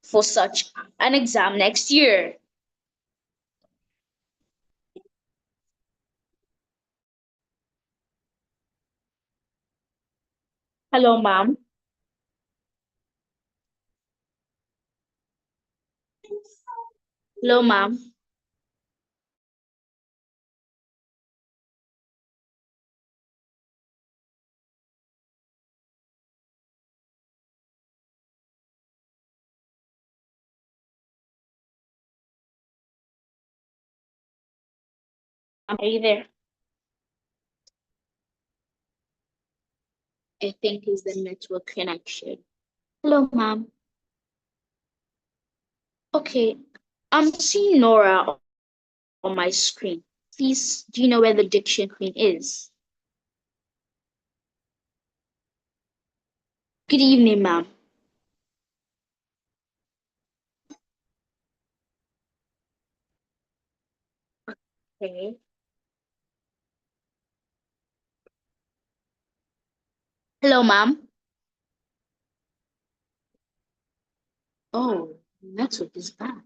for such an exam next year. Hello, ma'am. Hello, ma'am. Are you there? I think it's the network connection. Hello, ma'am. Okay, I'm seeing Nora on my screen. Please, do you know where the diction queen is? Good evening, ma'am. Okay. Hello, ma'am. Oh, network is bad.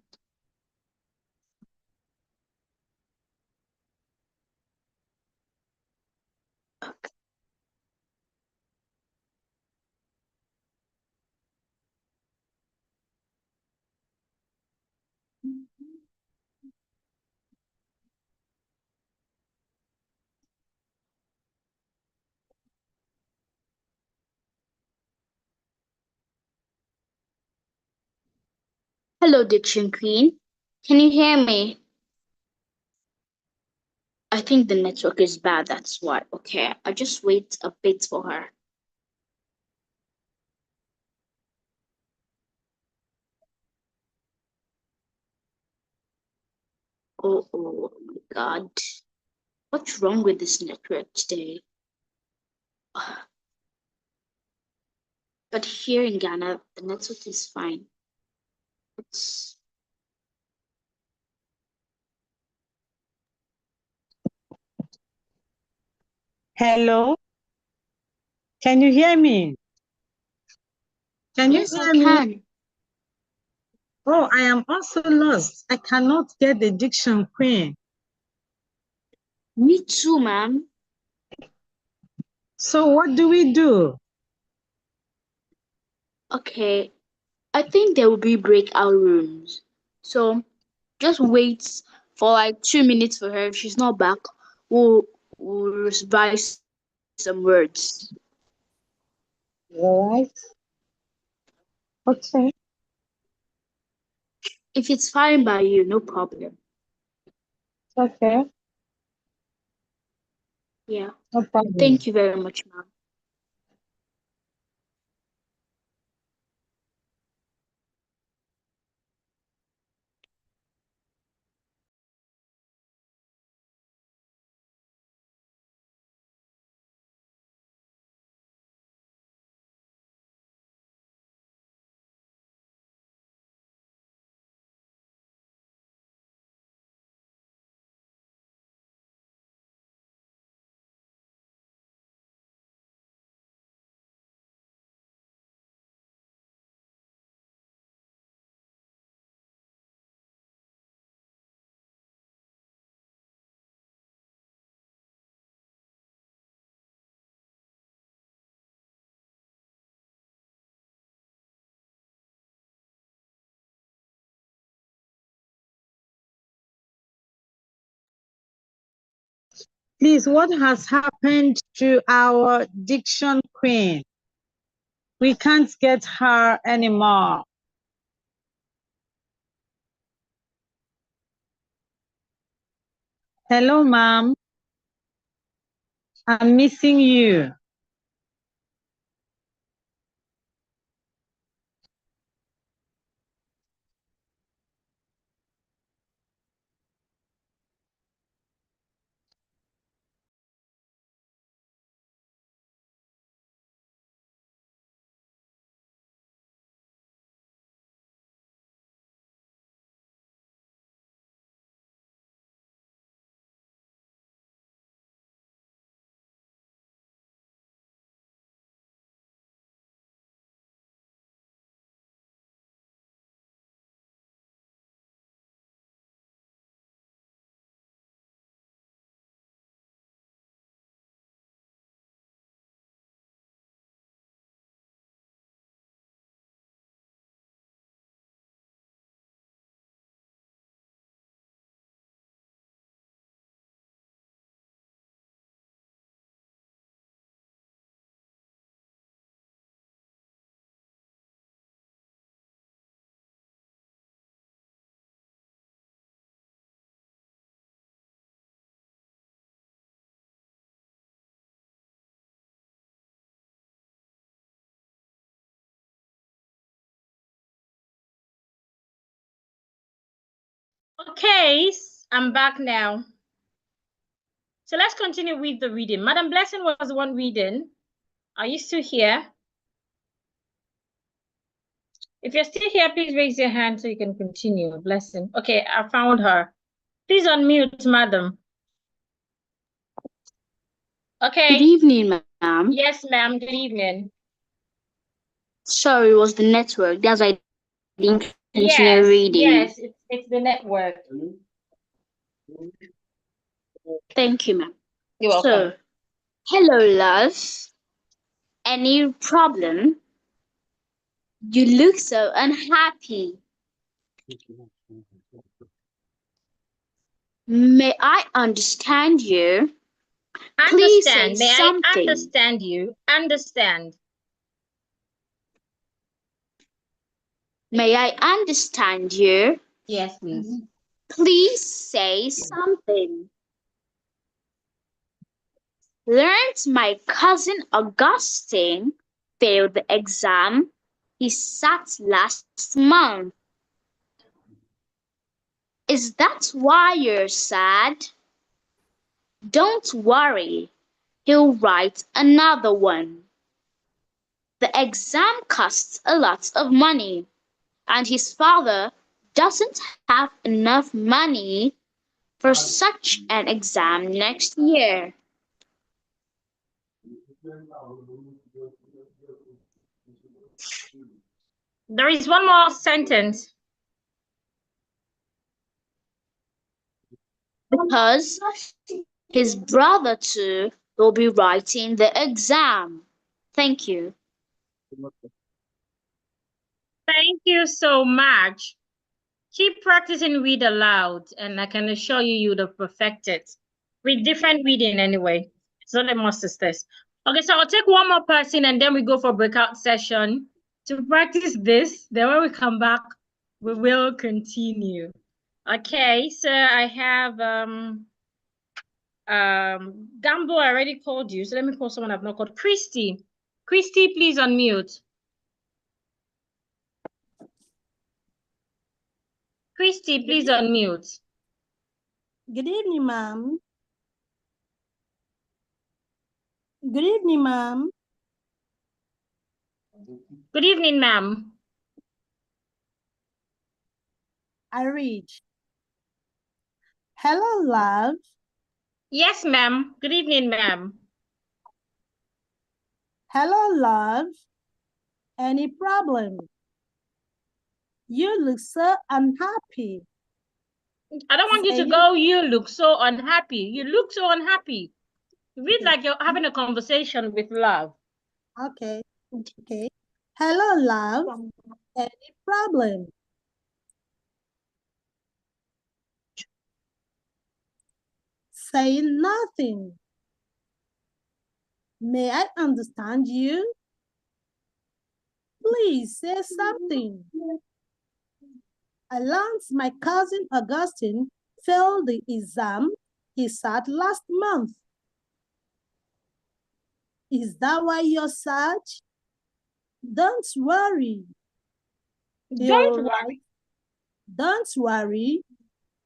Hello, diction queen. Can you hear me? I think the network is bad, that's why. Okay, I'll just wait a bit for her. Oh my God. What's wrong with this network today? But here in Ghana, the network is fine. It's Hello? Can you hear me? Can you yes, hear I me? can. Oh, I am also lost. I cannot get the diction queen. Me too, ma'am. So what do we do? Okay, I think there will be breakout rooms. So just wait for like 2 minutes for her. If she's not back, we'll revise some words. All right. Okay. If it's fine by you, no problem. Okay. Yeah. No problem. Thank you very much, ma'am. Please, what has happened to our diction queen? We can't get her anymore. Hello, ma'am. I'm missing you. Okay, I'm back now. So let's continue with the reading. Madam Blessing was the one reading. Are you still here? If you're still here, please raise your hand so you can continue. Blessing. Okay, I found her. Please unmute, madam. Okay. Good evening, ma'am. Yes, ma'am. Good evening. Sorry, it was the network. That's why I didn't continue reading. Yes, it's the network. Thank you, ma'am. You're welcome. So, hello, love. Any problem? You look so unhappy. May I understand you? Please say Understand. May something. I understand you? Understand. May I understand you? Yes, please. Please say something. Learned my cousin Augustine failed the exam he sat last month. Is that why you're sad? Don't worry, he'll write another one. The exam costs a lot of money, and his father doesn't have enough money for such an exam next year. There is one more sentence. Because his brother too will be writing the exam. Thank you. Thank you so much. Keep practicing read aloud, and I can assure you, you would have perfected. Read different reading anyway. It's not a must test. Okay, so I'll take one more person and then we go for breakout session to practice this. Then when we come back, we will continue. Okay, so I have Gambo, I already called you. So let me call someone I've not called. Christy. Christy, please unmute. Christy, please unmute. Good evening, ma'am. Good evening, ma'am. Good evening, ma'am. I read. Hello, love. Yes, ma'am. Good evening, ma'am. Hello, love. Any problem? You look so unhappy. I don't want you to go, you look so unhappy. You look so unhappy. Read like you're having a conversation with love. Okay. Okay. Hello, love. Any problem? Say nothing. May I understand you? Please say something. I learned my cousin Augustine failed the exam he sat last month. Is that why you're sad? Don't worry. Don't worry. Don't worry.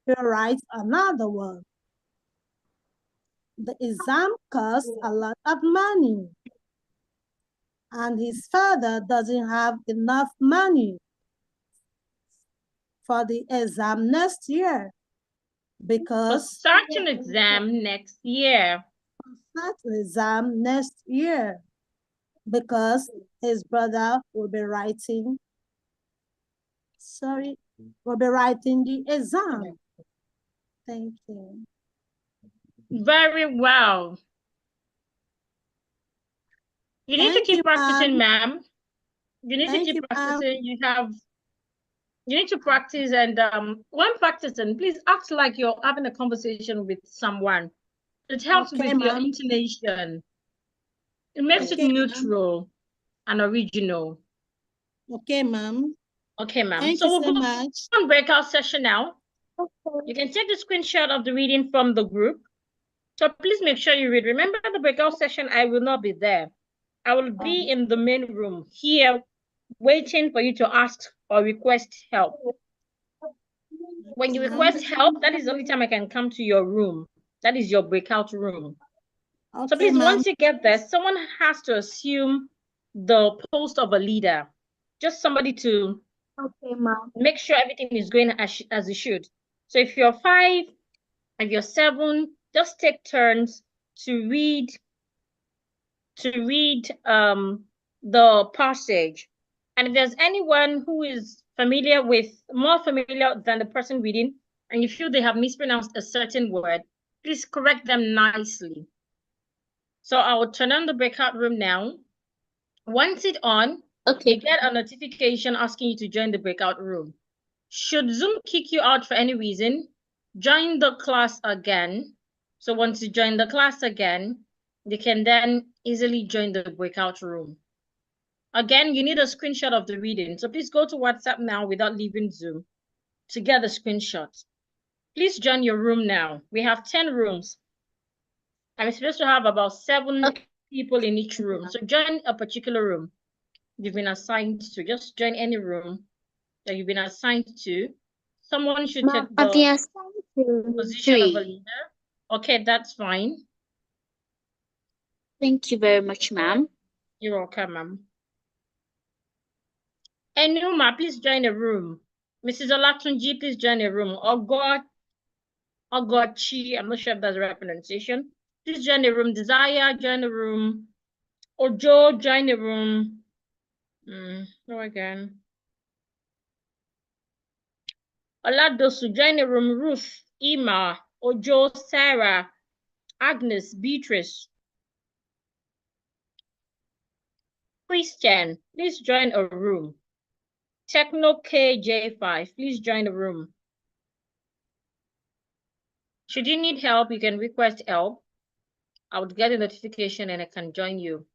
He'll write another one. The exam costs a lot of money. And his father doesn't have enough money for the exam next year. Because such an exam next year. Such an exam next year. Because his brother will be writing the exam. Thank you. Very well. You need to keep practicing, ma'am. You need to keep practicing. You need to practice, and when practicing, please act like you're having a conversation with someone. It helps with your intonation. It makes it neutral and original. Okay, ma'am. Okay, ma'am. Thank So you we'll so go much. on breakout session now. You can take the screenshot of the reading from the group. So please make sure you read. Remember the breakout session, I will not be there. I will be in the main room here waiting for you to ask or request help. When you request help, that is the only time I can come to your room. That is your breakout room. Okay, so please, once you get there, someone has to assume the post of a leader. Just somebody to make sure everything is going as it should. So if you're 5, if you're 7, just take turns to read the passage. And if there's anyone who is more familiar than the person reading, and you feel they have mispronounced a certain word, please correct them nicely. So I will turn on the breakout room now. Once it's on, you get a notification asking you to join the breakout room. Should Zoom kick you out for any reason, join the class again. So once you join the class again, you can then easily join the breakout room. Again, you need a screenshot of the reading. So please go to WhatsApp now without leaving Zoom to get the screenshot. Please join your room now. We have 10 rooms. I'm supposed to have about 7 people in each room. So join a particular room you've been assigned to. Just join any room that you've been assigned to. Someone should take the position of a leader. Okay, that's fine. Thank you very much, ma'am. You're welcome, ma'am. Enuma, please join a room. Mrs. Olatunji, please join a room. Ogochi, I'm not sure if that's the right pronunciation. Please join the room. Desire, join the room. Ojo, join the room. Go again. Oladosu, join the room. Ruth, Ima, Ojo, Sarah, Agnes, Beatrice. Christian, please join a room. Techno KJ5, please join the room. Should you need help, you can request help. I would get a notification and I can join you.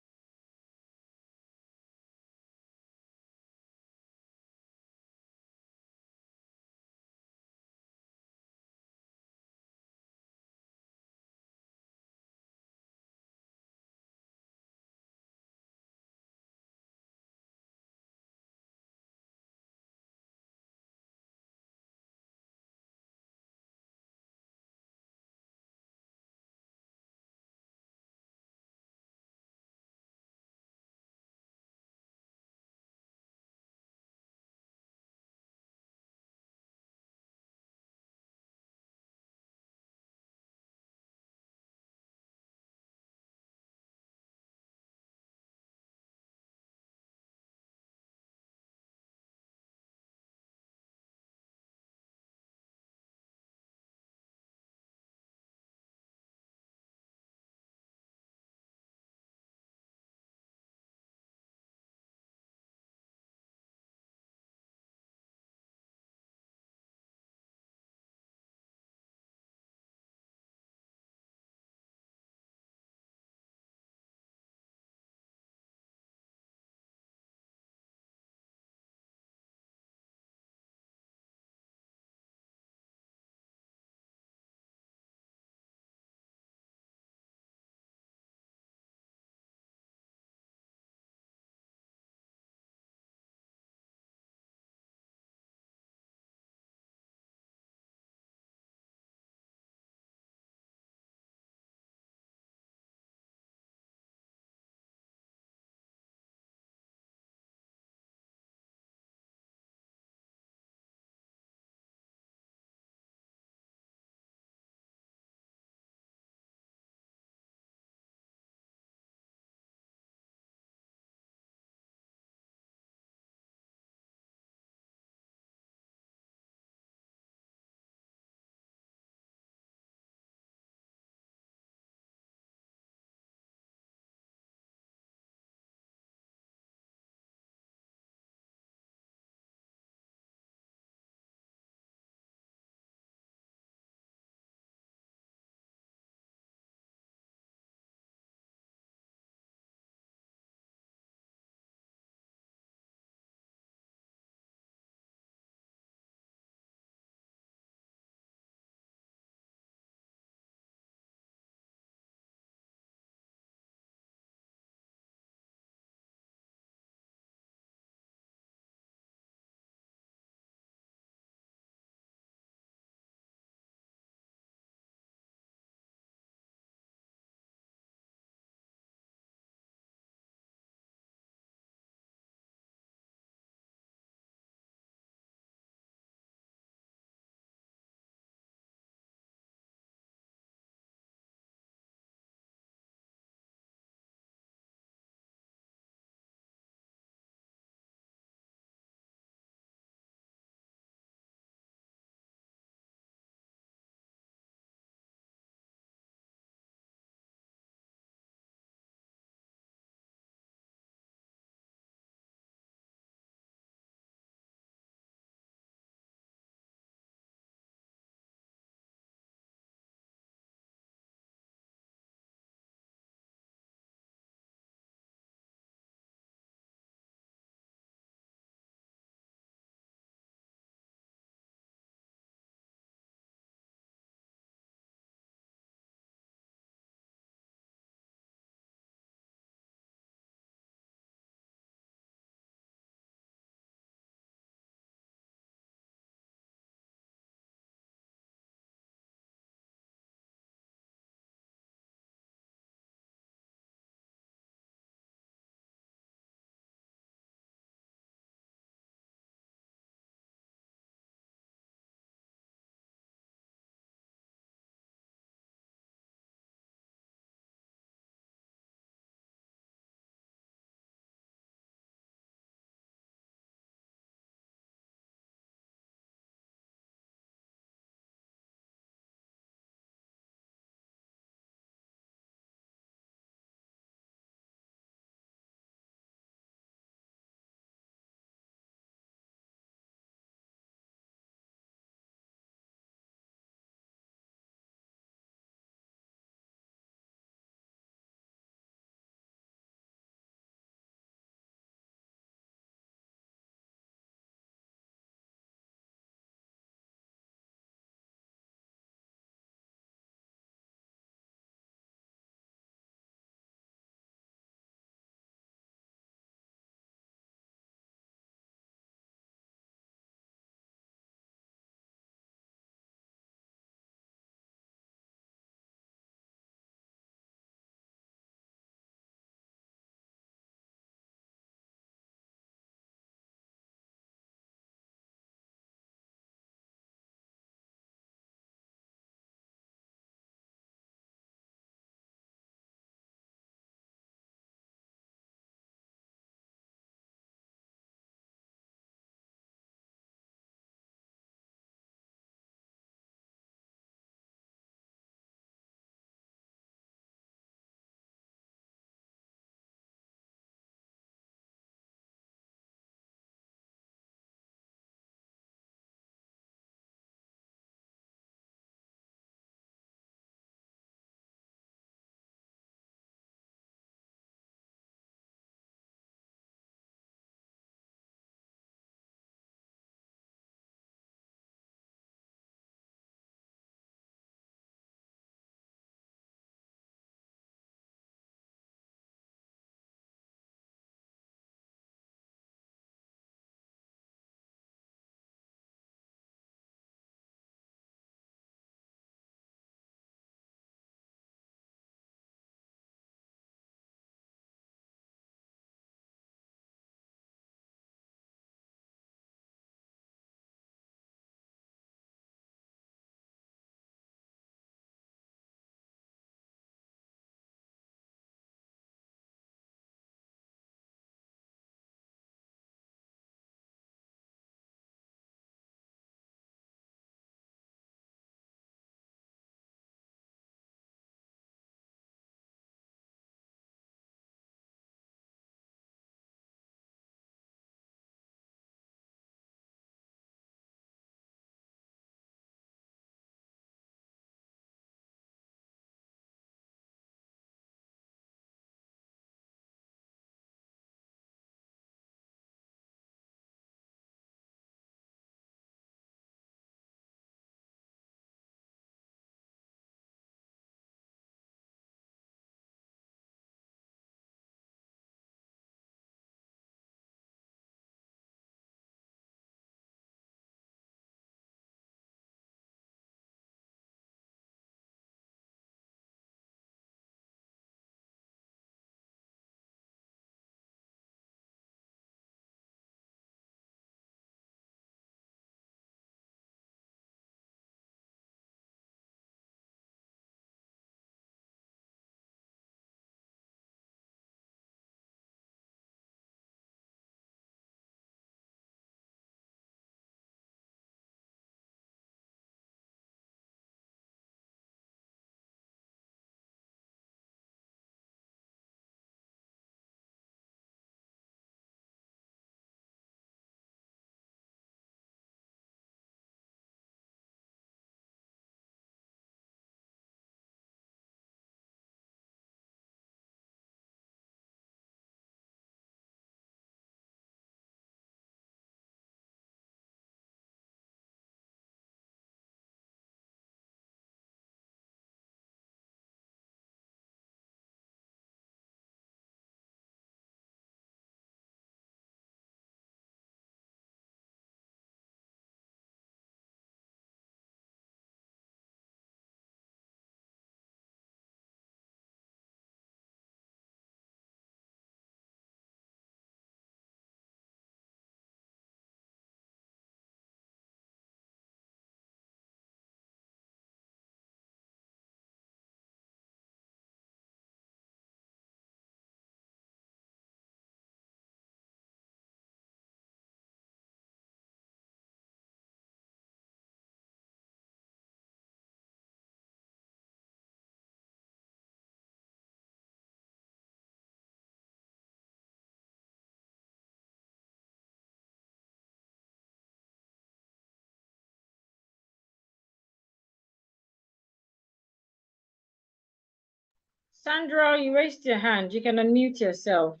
Sandra, you raised your hand. You can unmute yourself.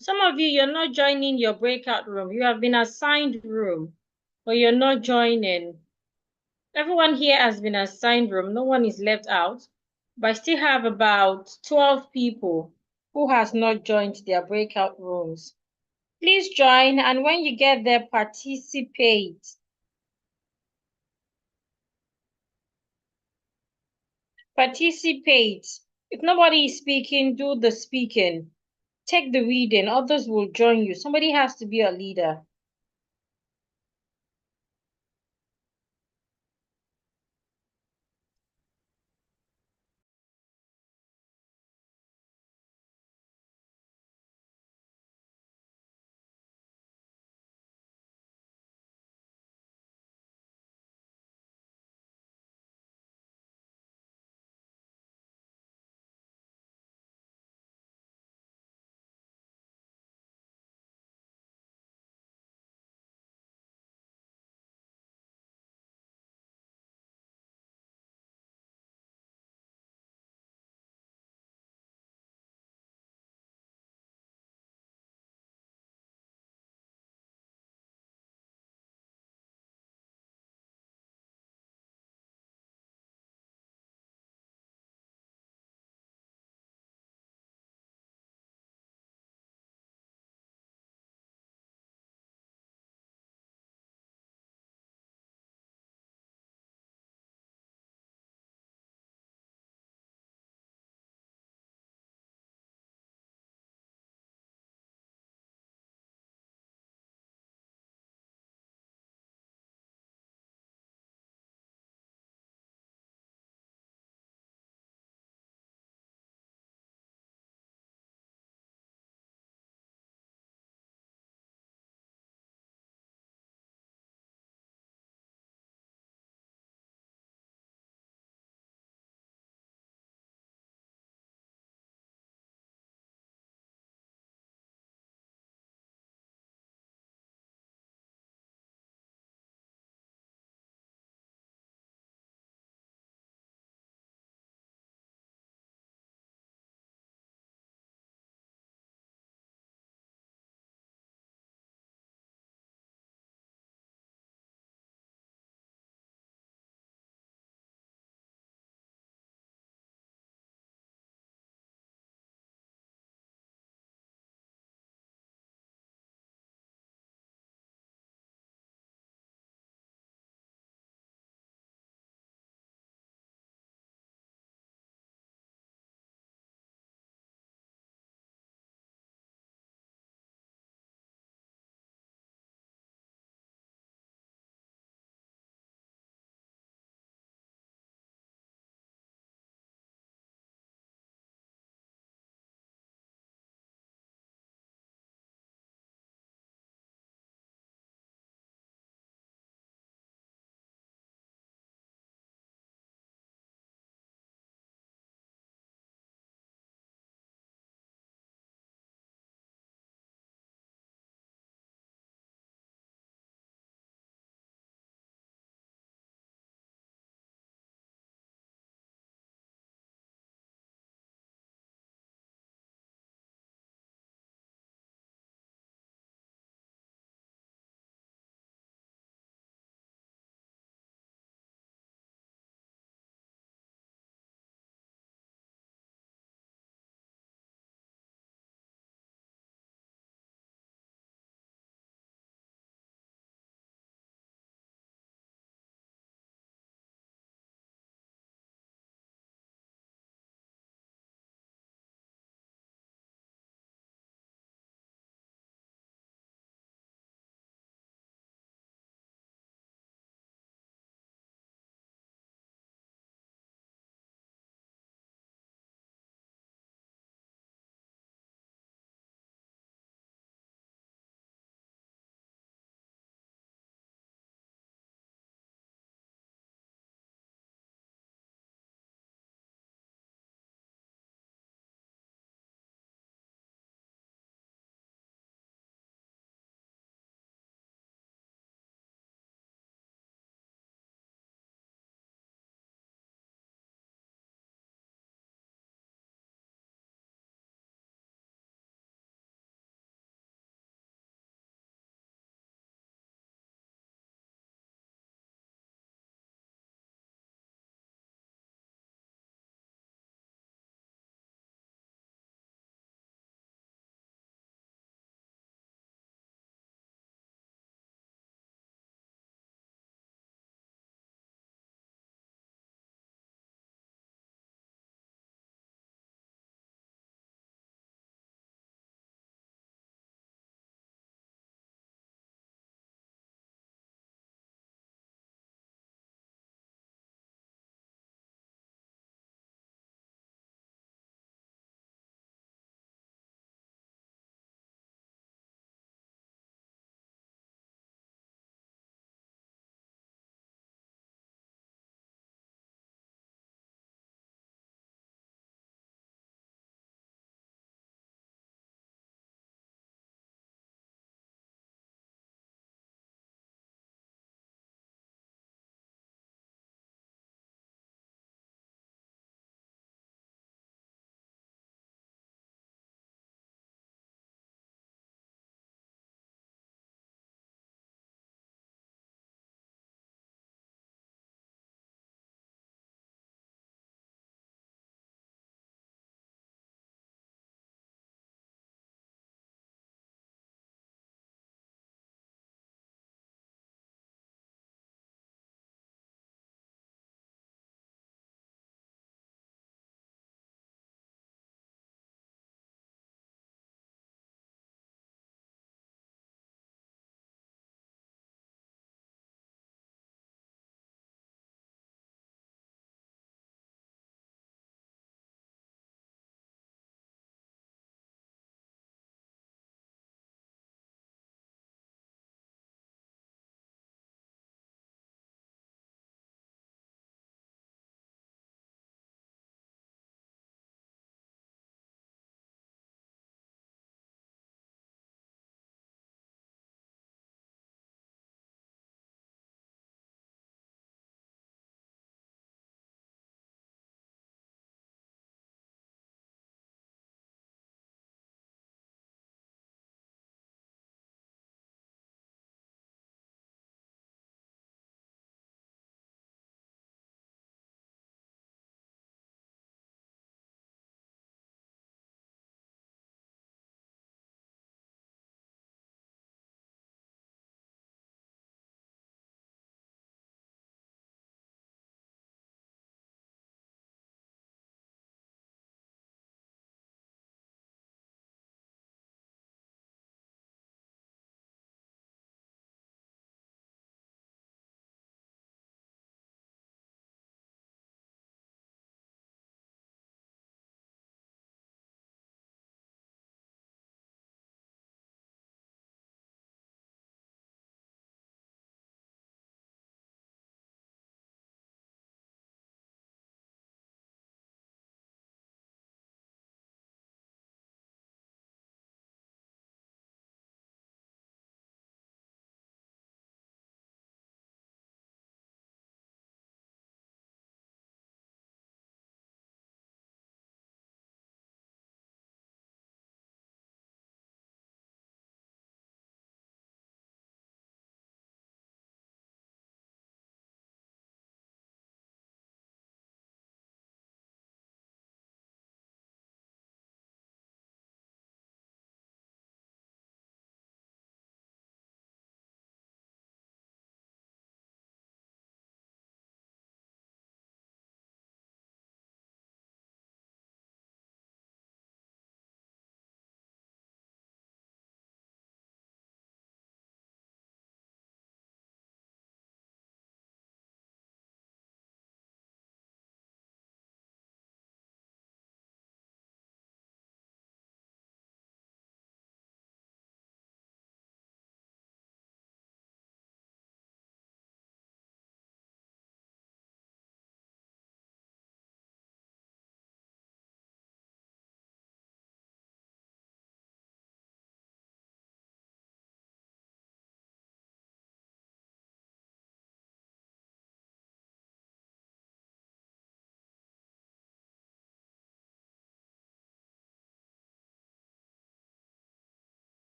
Some of you, you're not joining your breakout room. You have been assigned room, but you're not joining. Everyone here has been assigned room. No one is left out. But I still have about 12 people who has not joined their breakout rooms. Please join, and when you get there, participate. Participate. If nobody is speaking, do the speaking. Take the reading. Others will join you. Somebody has to be a leader.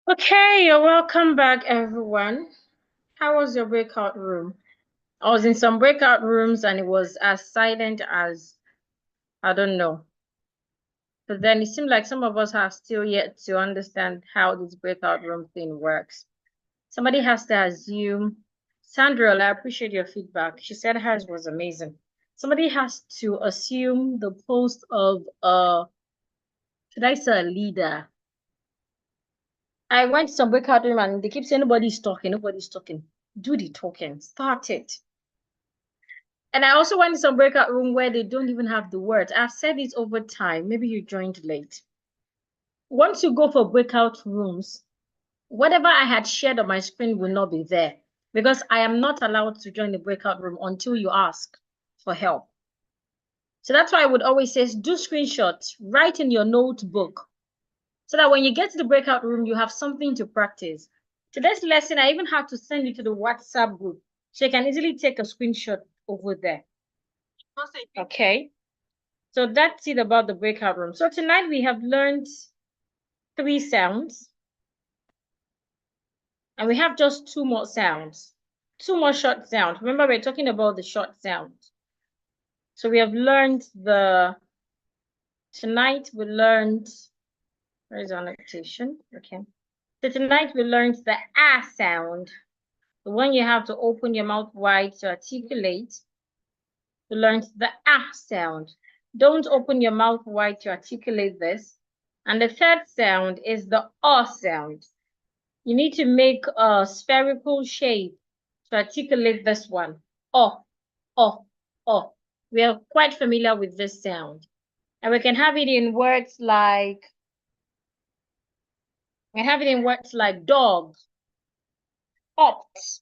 Okay, you're welcome back, everyone. How was your breakout room? I was in some breakout rooms and it was as silent as, I don't know. But then it seemed like some of us have still yet to understand how this breakout room thing works. Somebody has to assume. Sandra, I appreciate your feedback. She said hers was amazing. Somebody has to assume the post of should I say a leader? I went to some breakout room and they keep saying nobody's talking, nobody's talking. Do the talking, start it. And I also went to some breakout room where they don't even have the words. I've said it over time. Maybe you joined late. Once you go for breakout rooms, whatever I had shared on my screen will not be there because I am not allowed to join the breakout room until you ask for help. So that's why I would always say, do screenshots, write in your notebook so that when you get to the breakout room, you have something to practice. Today's lesson, I even have to send you to the WhatsApp group so you can easily take a screenshot over there. Okay. So that's it about the breakout room. So tonight we have learned 3 sounds. And we have just 2 more sounds. 2 more short sounds. Remember, we're talking about the short sounds. So we have learned tonight we learned, where is our notation? Okay. So tonight we learned the ah sound. The one you have to open your mouth wide to articulate. We learned the ah sound. Don't open your mouth wide to articulate this. And the third sound is the ah sound. You need to make a spherical shape to articulate this one. Oh, oh, oh. We are quite familiar with this sound. And we can have it in words like, dog, opt,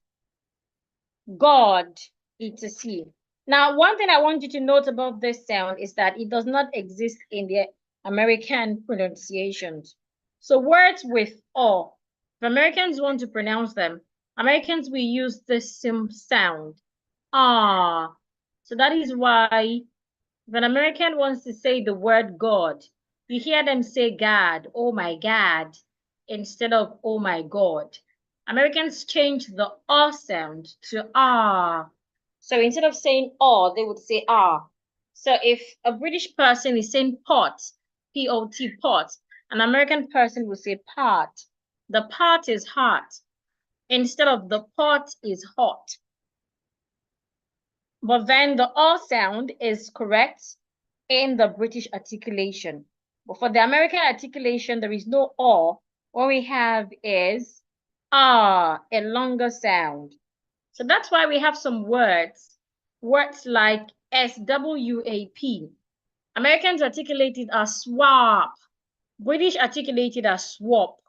God, etc. Now, one thing I want you to note about this sound is that it does not exist in the American pronunciations. So words with O, if Americans want to pronounce them, Americans will use the same sound. Ah. So that is why if an American wants to say the word God, you hear them say God, oh my God, instead of oh my God. Americans change the R sound to R. So instead of saying R, they would say R. So if a British person is saying pot, P-O-T, pot, an American person will say pot. The pot is hot instead of the pot is hot. But then the R sound is correct in the British articulation. But for the American articulation, there is no R. What we have is R, a longer sound. So that's why we have some words like SWAP. Americans articulate it as swap. British articulate it as swap.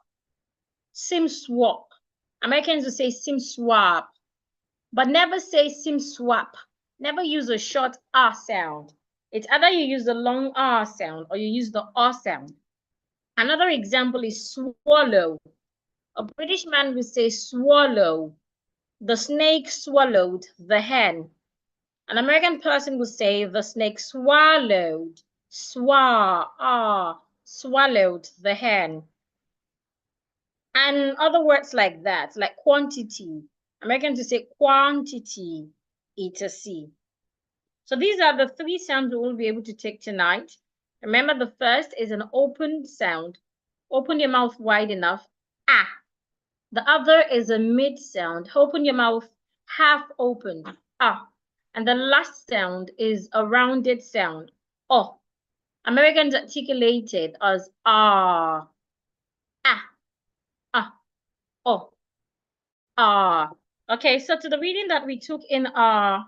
Sim swap. Americans will say sim swap, but never say sim swap. Never use a short R sound. It's either you use the long R sound or you use the R sound. Another example is swallow. A British man will say swallow. The snake swallowed the hen. An American person will say the snake swallowed. Swallowed the hen. And other words like that, like quantity. Americans will say quantity, etc. So these are the 3 sounds we will be able to take tonight. Remember, the first is an open sound. Open your mouth wide enough. Ah. The other is a mid sound. Open your mouth half opened. Ah. And the last sound is a rounded sound. Oh. Americans articulate it as ah. Ah. Ah. Oh. Ah. Okay, so to the reading that we took in our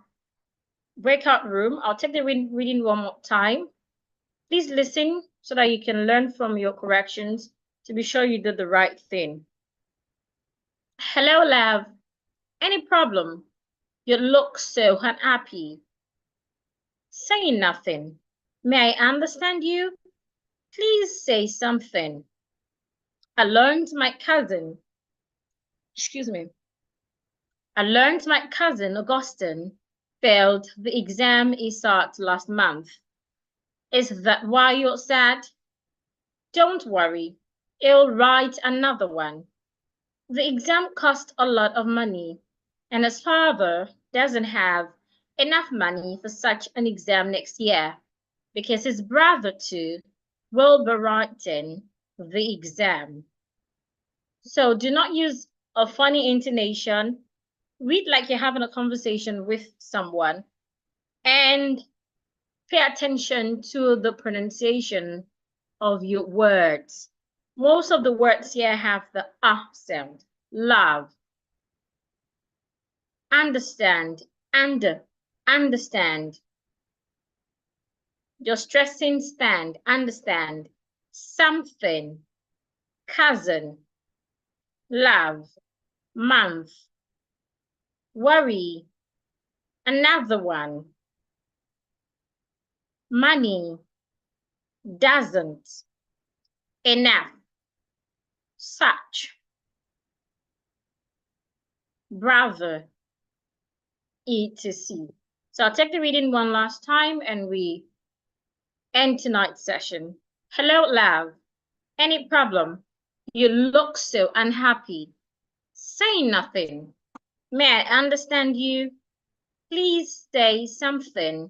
breakout room, I'll take the reading one more time. Please listen so that you can learn from your corrections to be sure you did the right thing. Hello, love. Any problem? You look so unhappy. Saying nothing. May I understand you? Please say something. I learned my cousin Augustine failed the exam he sat last month. Is that why you're sad? Don't worry, he'll write another one. The exam cost a lot of money, and his father doesn't have enough money for such an exam next year because his brother too will be writing the exam. So do not use a funny intonation. Read like you're having a conversation with someone and pay attention to the pronunciation of your words. Most of the words here have the sound. Love, understand, understand. You're stressing stand, understand. Something, cousin, love, month, worry, another one, money, doesn't, enough, such, brother, etc. So I'll take the reading one last time and we end tonight's session. Hello, love. Any problem? You look so unhappy. Say nothing. May I understand you? Please say something.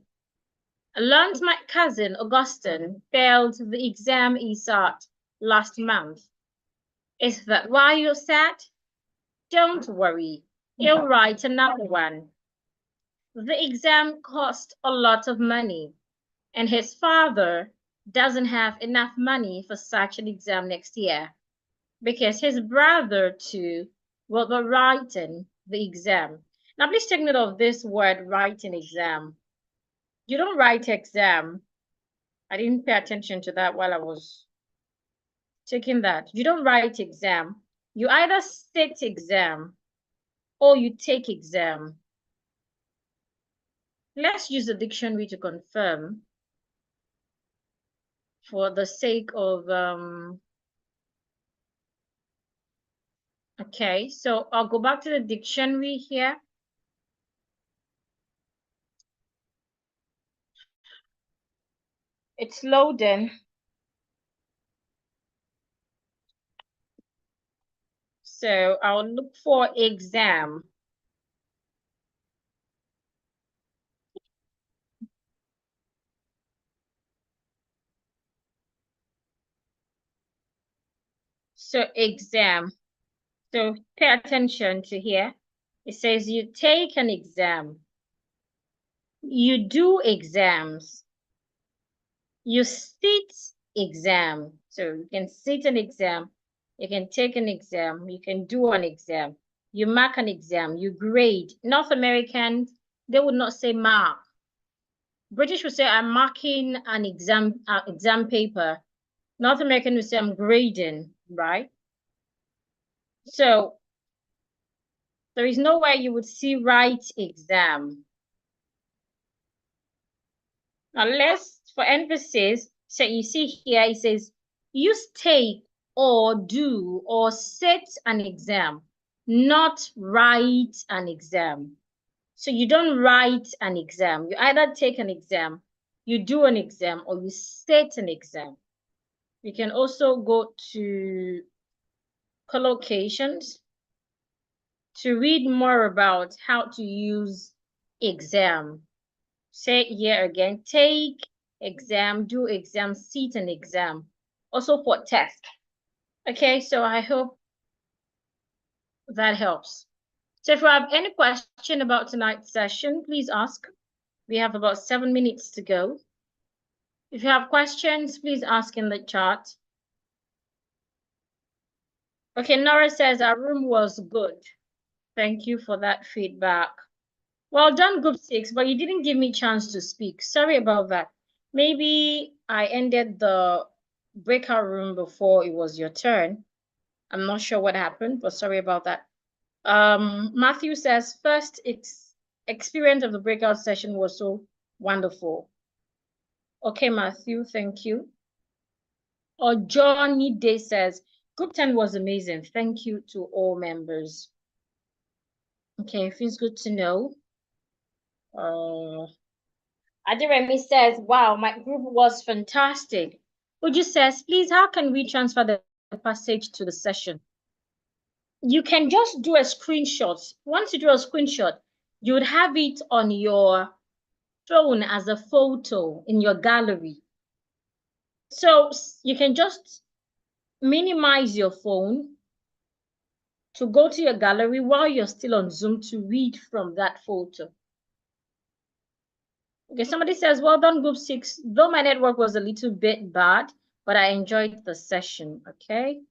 I learned my cousin Augustine failed the exam he sat last month. Is that why you're sad? Don't worry. He'll write another one. The exam cost a lot of money, and his father doesn't have enough money for such an exam next year because his brother too will be writing the exam. Now please take note of this word, writing exam. You don't write exam. I didn't pay attention to that while I was taking that. You don't write exam. You either sit exam or you take exam. Let's use the dictionary to confirm for the sake of okay, so I'll go back to the dictionary here. It's loading. So I'll look for exam. So exam. So pay attention to here. It says you take an exam. You do exams. You sit exam. So you can sit an exam. You can take an exam. You can do an exam. You mark an exam. You grade. North Americans, they would not say mark. British would say I'm marking an exam paper. North American would say I'm grading, right? So there is no way you would see write exam. Unless, for emphasis, so you see here, it says, use take or do or set an exam, not write an exam. So you don't write an exam. You either take an exam, you do an exam, or you set an exam. You can also go to collocations to read more about how to use exam. Say it here again, take exam, do exam, sit an exam. Also for test. Okay, so I hope that helps. So if you have any question about tonight's session, please ask. We have about 7 minutes to go. If you have questions, please ask in the chat. Okay, Nora says our room was good. Thank you for that feedback. Well done, group 6, but you didn't give me a chance to speak. Sorry about that. Maybe I ended the breakout room before it was your turn. I'm not sure what happened, but sorry about that. Matthew says, first experience of the breakout session was so wonderful. Okay, Matthew, thank you. Or Johnny Day says, group 10 was amazing. Thank you to all members. Okay, feels good to know. Adiremi says, wow, my group was fantastic. Uju says, please, how can we transfer the passage to the session? you can just do a screenshot. Once you do a screenshot, you would have it on your phone as a photo in your gallery. So you can just minimize your phone to go to your gallery while you're still on Zoom to read from that photo. Okay, somebody says, well done, group 6. Though my network was a little bit bad, but I enjoyed the session, okay?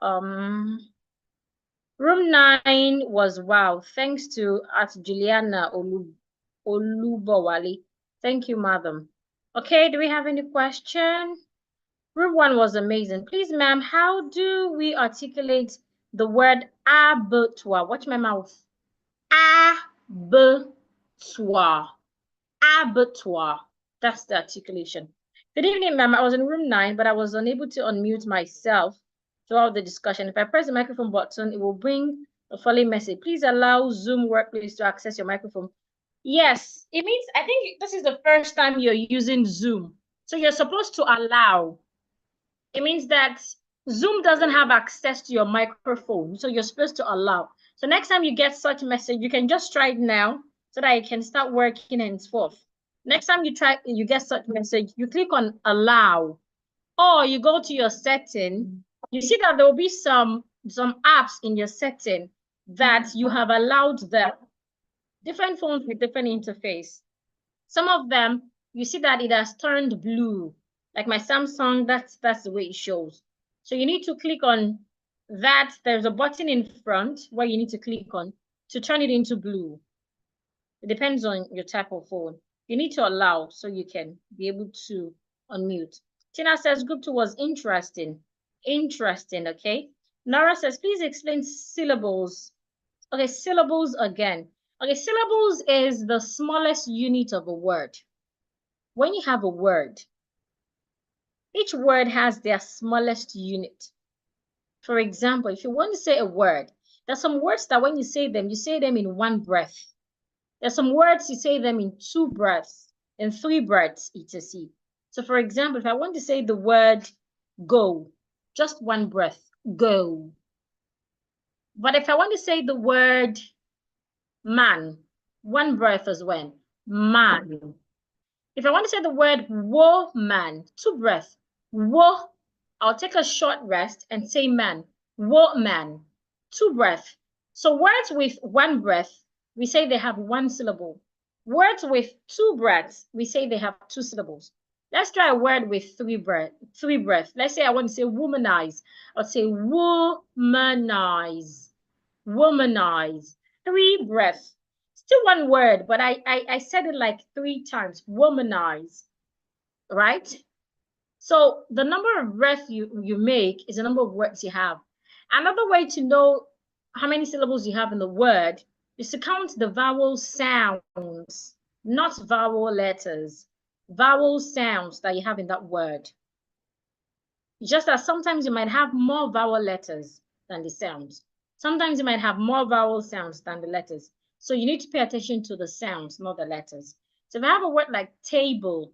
Room 9 was wow. Thanks to Juliana Olubowale. Thank you, madam. Okay, do we have any question? Room 1 was amazing. Please, ma'am, how do we articulate the word abattoir? Watch my mouth. Abattoir. Abattoir. That's the articulation. Good evening, ma'am. I was in room 9, but I was unable to unmute myself throughout the discussion. If I press the microphone button, it will bring the following message. Please allow Zoom Workplace to access your microphone. Yes, it means, I think this is the first time you're using Zoom. So you're supposed to allow. It means that Zoom doesn't have access to your microphone. So you're supposed to allow. So next time you get such a message, you can just try it now so that it can start working henceforth. Next time you get such message, you click on allow, or you go to your setting. You see that there will be some apps in your setting that you have allowed them. Different phones with different interface. Some of them, you see that it has turned blue. Like my Samsung, that's the way it shows. So you need to click on that. There's a button in front where you need to click on to turn it into blue. It depends on your type of phone. You need to allow so you can be able to unmute. Tina says group 2 was interesting. Interesting, okay? Nora says, please explain syllables. Okay, syllables again. Okay, syllables is the smallest unit of a word. When you have a word, each word has their smallest unit. For example, if you want to say a word, there's some words that when you say them in one breath. There's some words you say them in 2 breaths, in 3 breaths, etc. So for example, if I want to say the word go, just 1 breath, go. But if I want to say the word man, 1 breath as well, man. If I want to say the word woman, 2 breaths, wo, I'll take a short rest and say man, woman, 2 breaths. So words with 1 breath, we say they have 1 syllable. Words with 2 breaths, we say they have 2 syllables. Let's try a word with 3 breaths. Let's say I want to say womanize. I'll say womanize, womanize, 3 breaths. Still 1 word, but I said it like 3 times, womanize, right? So the number of breaths you make is the number of words you have. Another way to know how many syllables you have in the word is to count the vowel sounds, not vowel letters, vowel sounds that you have in that word. Just as sometimes you might have more vowel letters than the sounds. Sometimes you might have more vowel sounds than the letters. So you need to pay attention to the sounds, not the letters. So if I have a word like table,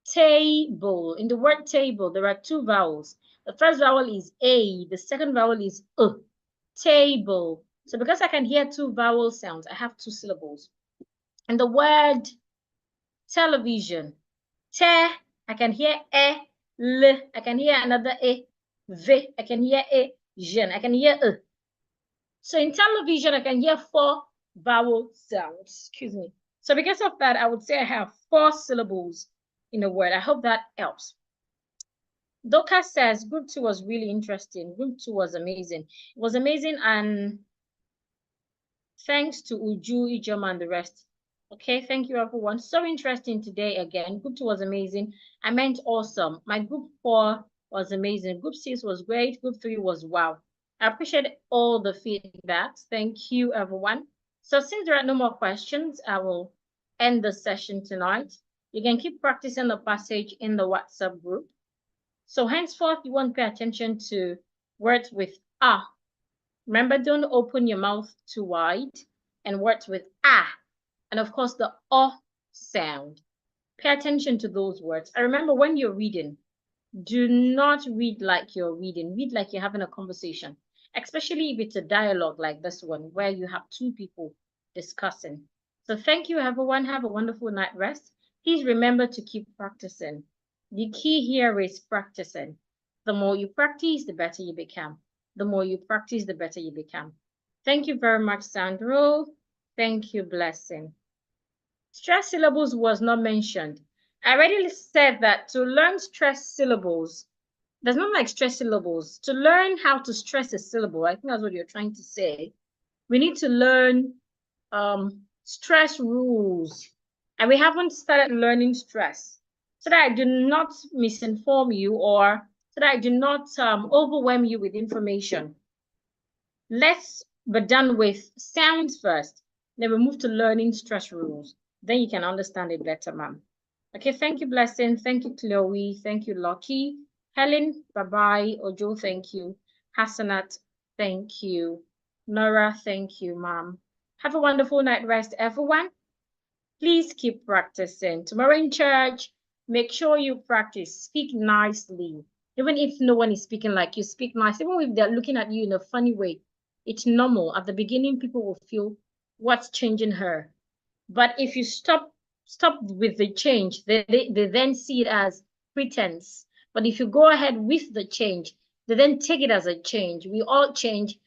table, in the word table, there are 2 vowels. The first vowel is A, the second vowel is table. So because I can hear 2 vowel sounds, I have 2 syllables. And the word television, te, I can hear e, l, I can hear another e, v, I can hear e, jen, I can hear e. So in television, I can hear 4 vowel sounds, excuse me. So because of that, I would say I have 4 syllables in a word. I hope that helps. Doka says group 2 was really interesting. Group 2 was amazing. It was amazing, and thanks to Uju, Ijoma, and the rest. Okay, thank you everyone. So interesting today again. Group 2 was amazing. I meant awesome. My group 4 was amazing. Group 6 was great. Group 3 was wow. I appreciate all the feedbacks. Thank you everyone. So since there are no more questions, I will end the session tonight. You can keep practicing the passage in the WhatsApp group. So henceforth, you want to pay attention to words with ah. Remember, don't open your mouth too wide. And words with ah. And of course, the o sound. Pay attention to those words. I remember when you're reading, do not read like you're reading. Read like you're having a conversation. especially if it's a dialogue like this one, where you have two people discussing. So thank you, everyone. Have a wonderful night rest. Please remember to keep practicing. The key here is practicing. The more you practice, the better you become. The more you practice, the better you become. Thank you very much, Sandro. Thank you, Blessing. Stress syllables was not mentioned. I already said that to learn stress syllables, there's not like stress syllables. To learn how to stress a syllable, I think that's what you're trying to say. We need to learn stress rules. And we haven't started learning stress. So that I do not misinform you or so that I do not overwhelm you with information. Let's be done with sounds first. Then we move to learning stress rules. Then you can understand it better, ma'am. Okay, thank you, Blessing. Thank you, Chloe. Thank you, Lucky. Helen, bye-bye. Ojo, thank you. Hassanat, thank you. Nora, thank you, ma'am. Have a wonderful night rest, everyone. Please keep practicing. Tomorrow in church, make sure you practice. Speak nicely. Even if no one is speaking like you, speak nice. Even if they're looking at you in a funny way, it's normal. At the beginning, people will feel what's changing her. But if you stop with the change, they then see it as pretense. But if you go ahead with the change, they then take it as a change. We all change